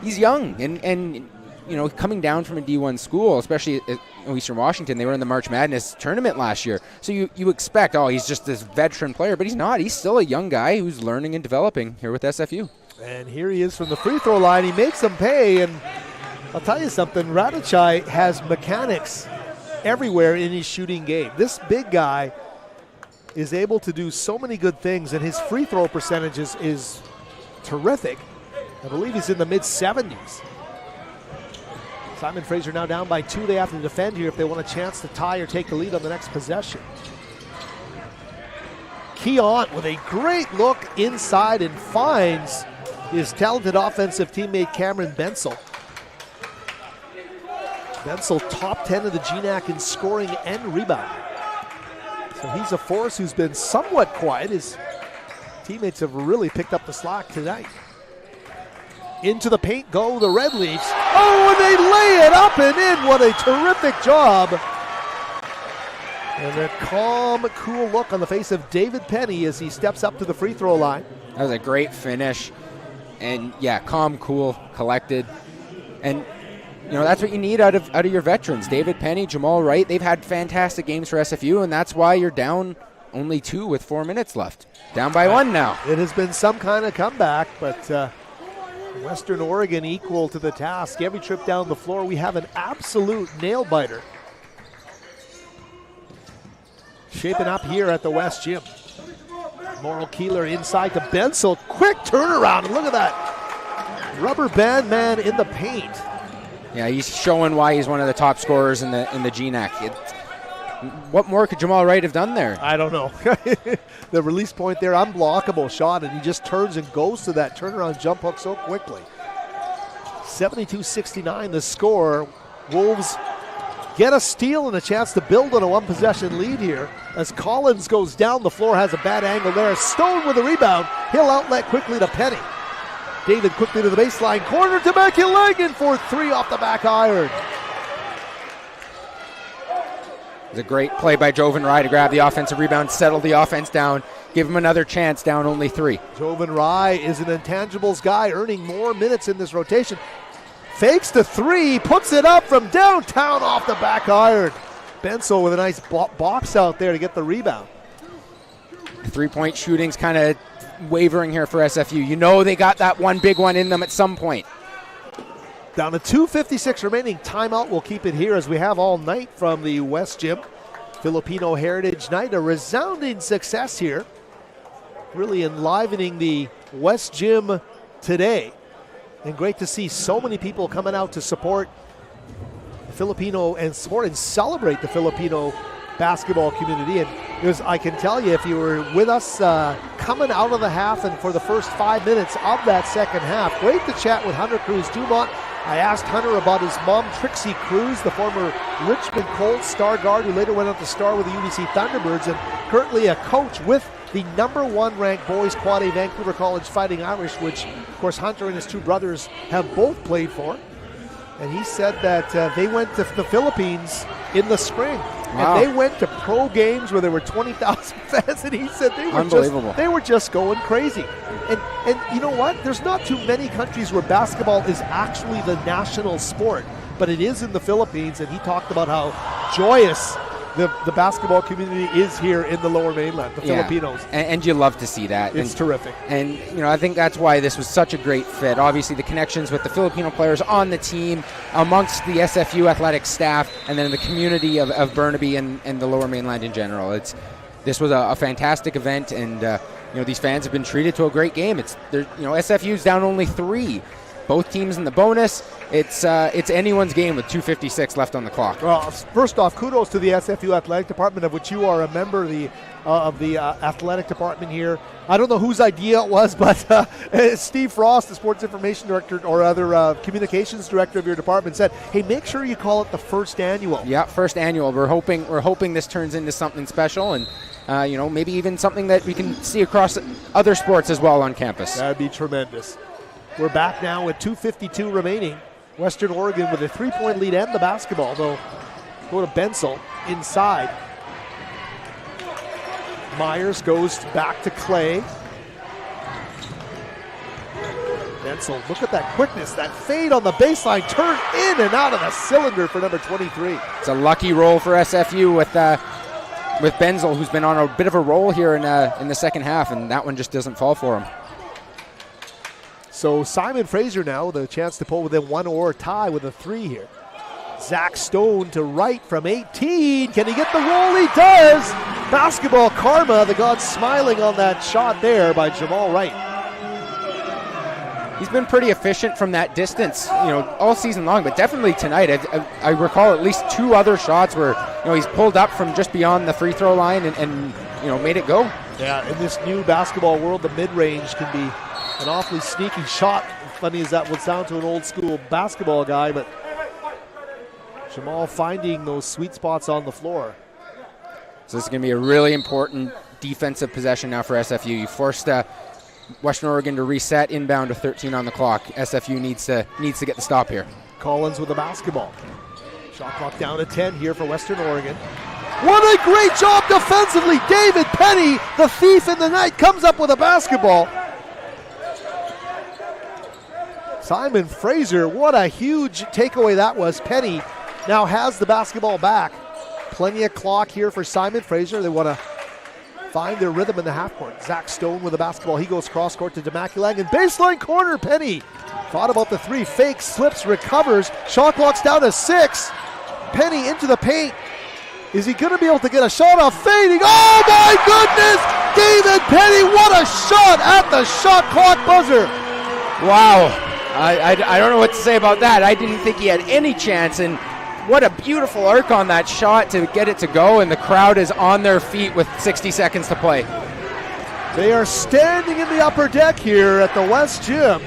he's young, and coming down from a D1 school, especially at Eastern Washington, they were in the March Madness tournament last year. So you expect, he's just this veteran player, but he's not. He's still a young guy who's learning and developing here with SFU. And here he is from the free throw line. He makes them pay, and I'll tell you something, Radachai has mechanics everywhere in his shooting game. This big guy is able to do so many good things, and his free throw percentage is terrific. I believe he's in the mid-70s. Simon Fraser now down by 2. They have to defend here if they want a chance to tie or take the lead on the next possession. Keont with a great look inside and finds his talented offensive teammate Cameron Bensel. Bensel top 10 of the GNAC in scoring and rebounding. So he's a force who's been somewhat quiet. His teammates have really picked up the slack tonight. Into the paint go the Red Leafs. Oh, and they lay it up and in. What a terrific job. And a calm, cool look on the face of David Penny as he steps up to the free throw line. That was a great finish. And calm, cool, collected. And that's what you need out of your veterans. David Penny, Jamal Wright, they've had fantastic games for SFU, and that's why you're down only 2 with 4 minutes left. Down by 1 now. It has been some kind of comeback, but Western Oregon equal to the task. Every trip down the floor, we have an absolute nail-biter shaping up here at the West Gym. Morrill Keeler inside to Bensel. Quick turnaround, and look at that. Rubber band man in the paint. Yeah, he's showing why he's one of the top scorers in the GNAC. What more could Jamal Wright have done there? I don't know. The release point there, unblockable shot, and he just turns and goes to that turnaround jump hook so quickly. 72-69 the score. Wolves get a steal and a chance to build on a one-possession lead here as Collins goes down the floor, has a bad angle there. Stone with a rebound. He'll outlet quickly to Penny. David quickly to the baseline corner to Makilangan for 3 off the back iron. It was a great play by Joven Rye to grab the offensive rebound, settle the offense down, give him another chance, down only 3. Joven Rye is an intangibles guy, earning more minutes in this rotation. Fakes the 3, puts it up from downtown off the back iron. Benso with a nice box out there to get the rebound. 3-point shooting's kind of wavering here for SFU. You know they got that one big one in them at some point. Down to 2:56 remaining. Timeout. We'll keep it here as we have all night from the West Gym. Filipino Heritage Night, a resounding success here. Really enlivening the West Gym today. And great to see so many people coming out to support the Filipino and celebrate the Filipino basketball community. And I can tell you, if you were with us coming out of the half and for the first 5 minutes of that second half, great to chat with Hunter Cruz Dumont. I asked Hunter about his mom, Trixie Cruz, the former Richmond Colts star guard who later went on to star with the UBC Thunderbirds and currently a coach with the #1 ranked boys quad A Vancouver College Fighting Irish, which of course Hunter and his 2 brothers have both played for. And he said that they went to the Philippines in the spring. Wow. And they went to pro games where there were 20,000 fans, and he said they were just going crazy. And you know what? There's not too many countries where basketball is actually the national sport, but it is in the Philippines, and he talked about how joyous the basketball community is here in the Lower Mainland, the Filipinos. And you love to see that. It's terrific. And, I think that's why this was such a great fit. Obviously, the connections with the Filipino players on the team, amongst the SFU athletic staff, and then the community of Burnaby and the Lower Mainland in general. This was a fantastic event, and, these fans have been treated to a great game. SFU's down only 3. Both teams in the bonus. It's anyone's game with 2:56 left on the clock. Well, first off, kudos to the SFU athletic department, of which you are a member of the athletic department here. I don't know whose idea it was, but Steve Frost, the sports information director or other communications director of your department, said, "Hey, make sure you call it the first annual." Yeah, first annual. We're hoping this turns into something special, and maybe even something that we can see across other sports as well on campus. That'd be tremendous. We're back now with 2:52 remaining. Western Oregon with a 3-point lead and the basketball, though. Go to Bensel inside. Myers goes back to Clay. Bensel, look at that quickness, that fade on the baseline, turn in and out of the cylinder for number 23. It's a lucky roll for SFU with Benzel, who's been on a bit of a roll here in the second half, and that one just doesn't fall for him. So Simon Fraser now with a chance to pull within 1 or tie with a 3 here. Zach Stone to right from 18. Can he get the roll? He does. Basketball karma. The gods smiling on that shot there by Jamal Wright. He's been pretty efficient from that distance, all season long, but definitely tonight. I recall at least 2 other shots where, he's pulled up from just beyond the free throw line and made it go. Yeah, in this new basketball world, the mid-range can be an awfully sneaky shot. Funny as that would sound to an old school basketball guy, but Jamal finding those sweet spots on the floor. So this is going to be a really important defensive possession now for SFU. You forced Western Oregon to reset inbound with 13 on the clock. SFU needs to get the stop here. Collins with the basketball. Shot clock down to 10 here for Western Oregon. What a great job defensively. David Penny, the thief in the night, comes up with a basketball. Simon Fraser, what a huge takeaway that was. Penny now has the basketball back. Plenty of clock here for Simon Fraser. They want to find their rhythm in the half court. Zach Stone with the basketball. He goes cross court to Demaculang. Baseline corner, Penny. Thought about the 3, fakes, slips, recovers. Shot clock's down to 6. Penny into the paint. Is he going to be able to get a shot off fading? Oh my goodness! David Penny, what a shot at the shot clock buzzer. Wow. I don't know what to say about that. I didn't think he had any chance, and what a beautiful arc on that shot to get it to go, and the crowd is on their feet with 60 seconds to play. They are standing in the upper deck here at the West Gym.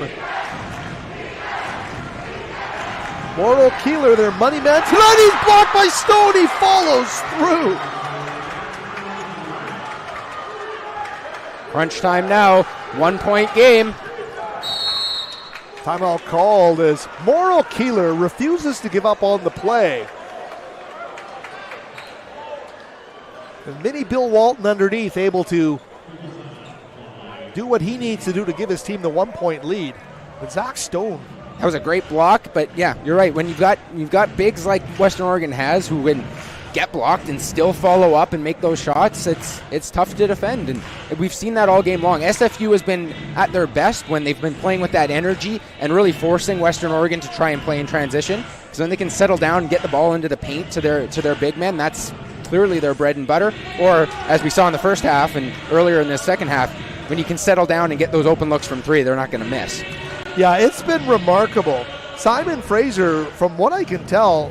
Mortal Keeler, their money man tonight. He's blocked by Stone. He follows through. Crunch time now. 1 point game. Timeout called as Mortal Keeler refuses to give up on the play. And mini Bill Walton underneath, able to do what he needs to do to give his team the 1 point lead. But Zach Stone. That was a great block, but yeah, you're right. When you've got bigs like Western Oregon has who can get blocked and still follow up and make those shots, it's tough to defend, and we've seen that all game long. SFU has been at their best when they've been playing with that energy and really forcing Western Oregon to try and play in transition. So then they can settle down and get the ball into the paint to their big men. That's clearly their bread and butter. Or as we saw in the first half and earlier in the second half, when you can settle down and get those open looks from three, they're not going to miss. Yeah, it's been remarkable. Simon Fraser, from what I can tell,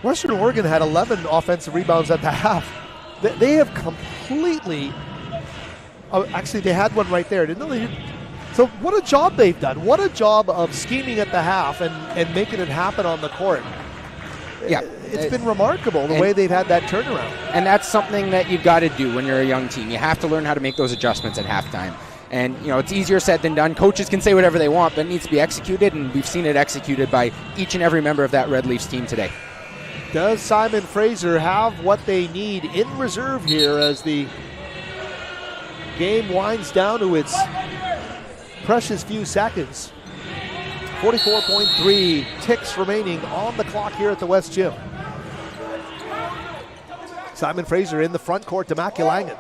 Western Oregon had 11 offensive rebounds at the half. They have completely, actually they had one right there, didn't they? So what a job they've done. What a job of scheming at the half and making it happen on the court. Yeah, it's been remarkable the way they've had that turnaround. And that's something that you've got to do when you're a young team. You have to learn how to make those adjustments at halftime. And, it's easier said than done. Coaches can say whatever they want, but it needs to be executed, and we've seen it executed by each and every member of that Red Leafs team today. Does Simon Fraser have what they need in reserve here as the game winds down to its precious few seconds? 44.3 ticks remaining on the clock here at the West Gym. Simon Fraser in the front court to Maculangan.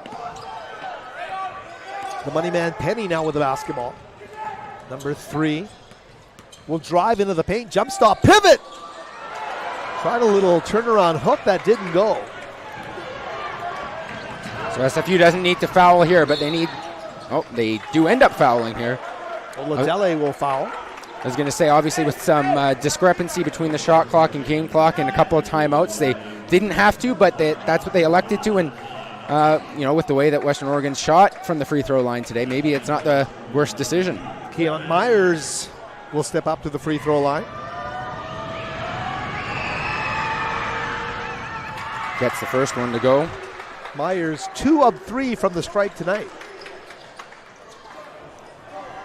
The money man Penny now with the basketball. Number 3 will drive into the paint, jump stop, pivot. Tried a little turnaround hook that didn't go. So SFU doesn't need to foul here, but they do end up fouling here. Well, Ladele will foul. I was going to say, obviously, with some discrepancy between the shot clock and game clock and a couple of timeouts, they didn't have to, but that's what they elected to. And, with the way that Western Oregon shot from the free throw line today, maybe it's not the worst decision. Keon Myers will step up to the free throw line. Gets the first one to go. Myers 2 of 3 from the stripe tonight.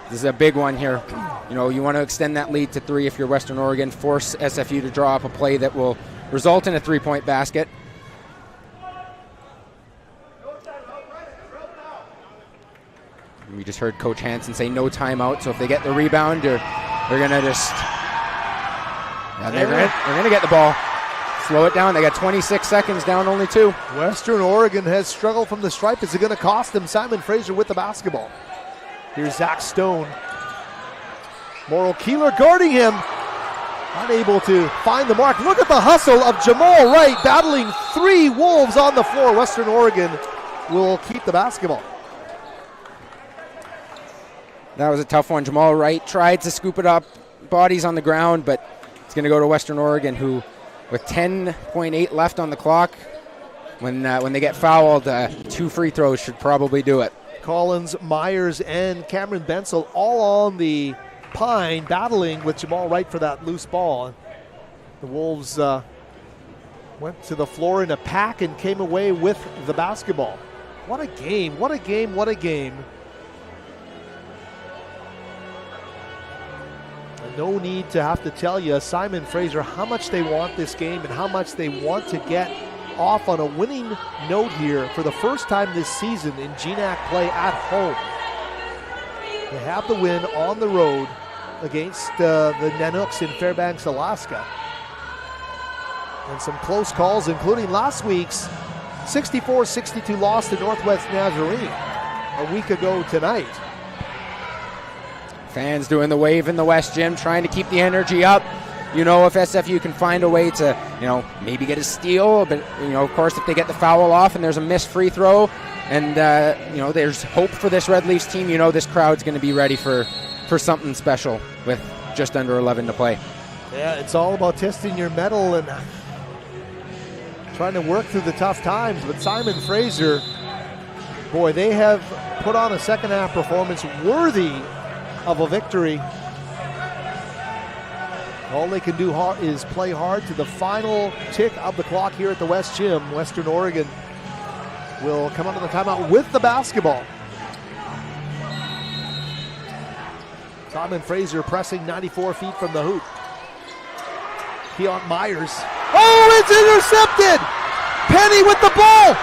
This is a big one here. You want to extend that lead to 3 if you're Western Oregon. Force SFU to draw up a play that will result in a 3-point basket. We just heard Coach Hansen say no timeout, so if they get the rebound, they're going to just... they're going to get the ball. Slow it down. They got 26 seconds, down only 2. Western Oregon has struggled from the stripe. Is it going to cost them? Simon Fraser with the basketball. Here's Zach Stone. Mortal Keeler guarding him. Unable to find the mark. Look at the hustle of Jamal Wright battling 3 Wolves on the floor. Western Oregon will keep the basketball. That was a tough one. Jamal Wright tried to scoop it up. Bodies on the ground, but it's going to go to Western Oregon, who, with 10.8 left on the clock, when they get fouled, 2 free throws should probably do it. Collins, Myers, and Cameron Bensel all on the pine battling with Jamal Wright for that loose ball. The Wolves went to the floor in a pack and came away with the basketball. What a game, what a game, what a game. And no need to have to tell you, Simon Fraser, how much they want this game and how much they want to get off on a winning note here for the first time this season in GNAC play at home. They have the win on the road against the Nanooks in Fairbanks, Alaska. And some close calls, including last week's 64-62 loss to Northwest Nazarene a week ago tonight. Fans doing the wave in the West Gym, trying to keep the energy up. If SFU can find a way to, maybe get a steal, but, of course, if they get the foul off and there's a missed free throw and, there's hope for this Red Leafs team, this crowd's going to be ready for something special with just under 11 to play. Yeah, it's all about testing your mettle and trying to work through the tough times. But Simon Fraser, boy, they have put on a second half performance worthy of a victory All they can do is play hard to the final tick of the clock here at the West Gym. Western Oregon will come out of the timeout with the basketball. Simon Fraser pressing 94 feet from the hoop. Keon Myers. Oh, it's intercepted! Penny with the ball!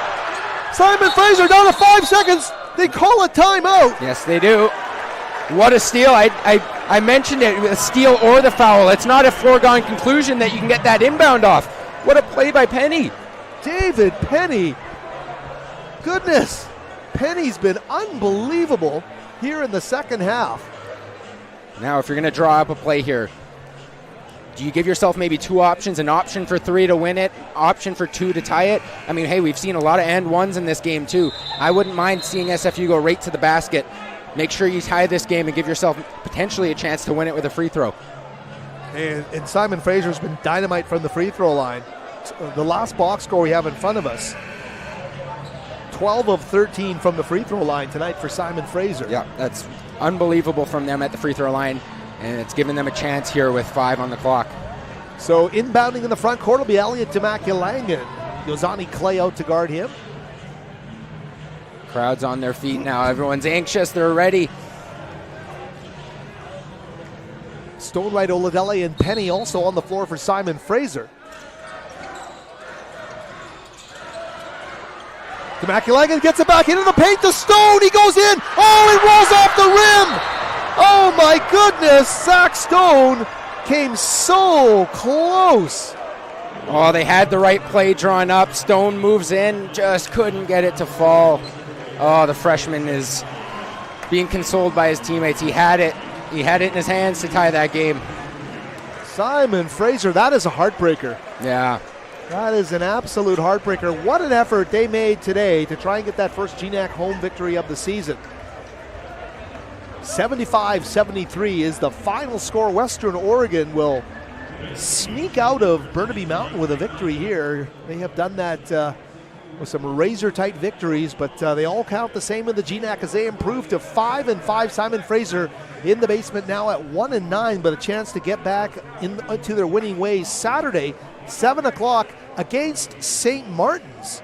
Simon Fraser down to 5 seconds. They call a timeout. Yes, they do. What a steal. I mentioned it, a steal or the foul. It's not a foregone conclusion that you can get that inbound off. What a play by Penny. David Penny. Goodness. Penny's been unbelievable here in the second half. Now, if you're going to draw up a play here, do you give yourself maybe two options, an option for 3 to win it, option for 2 to tie it? I mean, hey, we've seen a lot of and ones in this game too. I wouldn't mind seeing SFU go right to the basket. Make sure you tie this game and give yourself potentially a chance to win it with a free throw. And Simon Fraser's been dynamite from the free throw line. The last box score we have in front of us, 12 of 13 from the free throw line tonight for Simon Fraser. Yeah, that's unbelievable from them at the free throw line, and it's given them a chance here with 5 on the clock. So inbounding in the front court will be Elliot Demakilangan. Yozani Clay out to guard him. Crowd's on their feet now. Everyone's anxious. They're ready. Stonewright, Oladele, and Penny also on the floor for Simon Fraser. Demakilangan gets it back into the paint to Stone. He goes in. Oh, it rolls off the rim. Oh my goodness. Zach Stone came so close. Oh, they had the right play drawn up. Stone moves in, just couldn't get it to fall. Oh, the freshman is being consoled by his teammates. He had it. He had it in his hands to tie that game. Simon Fraser, that is a heartbreaker. Yeah. That is an absolute heartbreaker. What an effort they made today to try and get that first GNAC home victory of the season. 75-73 is the final score. Western Oregon will sneak out of Burnaby Mountain with a victory here. They have done that with some razor-tight victories, but they all count the same in the GNAC as they improve to 5-5. Simon Fraser in the basement now at 1-9, but a chance to get back into their winning ways Saturday, 7 o'clock against St. Martin's.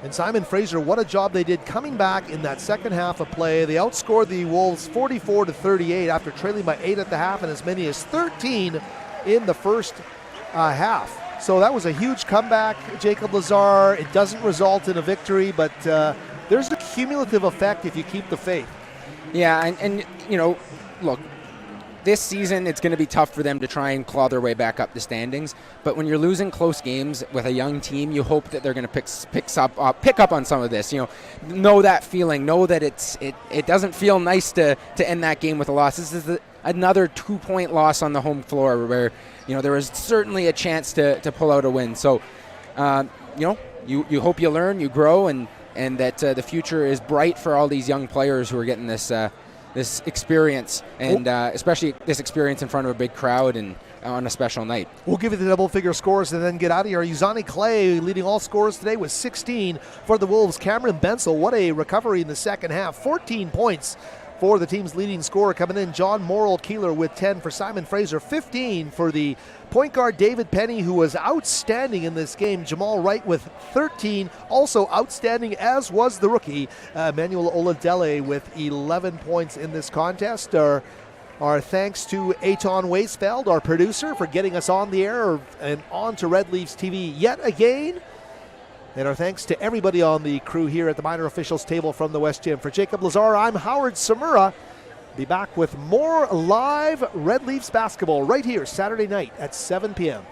And Simon Fraser, what a job they did coming back in that second half of play. They outscored the Wolves 44-38 after trailing by 8 at the half and as many as 13 in the first half. So that was a huge comeback, Jacob Lazar. It doesn't result in a victory, but there's a cumulative effect if you keep the faith. Yeah, and you know, look, this season it's going to be tough for them to try and claw their way back up the standings. But when you're losing close games with a young team, you hope that they're going to pick up on some of this. You know that feeling. Know that it doesn't feel nice to end that game with a loss. This is another 2-point loss on the home floor where there was certainly a chance to pull out a win. So you hope you learn, you grow, and that the future is bright for all these young players who are getting this experience, and especially this experience in front of a big crowd and on a special night. We'll give you the double-figure scores and then get out of here. Yuzani Clay leading all scorers today with 16 for the Wolves. Cameron Bensel, what a recovery in the second half. 14 points for the team's leading scorer coming in. John Morrill-Keeler with 10 for Simon Fraser. 15 for the point guard David Penny, who was outstanding in this game. Jamal Wright with 13, also outstanding, as was the rookie Emmanuel Oladele with 11 points in this contest. Our thanks to Eitan Weisfeld, our producer, for getting us on the air and on to Red Leafs TV yet again. And our thanks to everybody on the crew here at the minor officials table from the West Gym. For Jacob Lazar, I'm Howard Samura. Be back with more live Red Leafs basketball right here Saturday night at 7 p.m.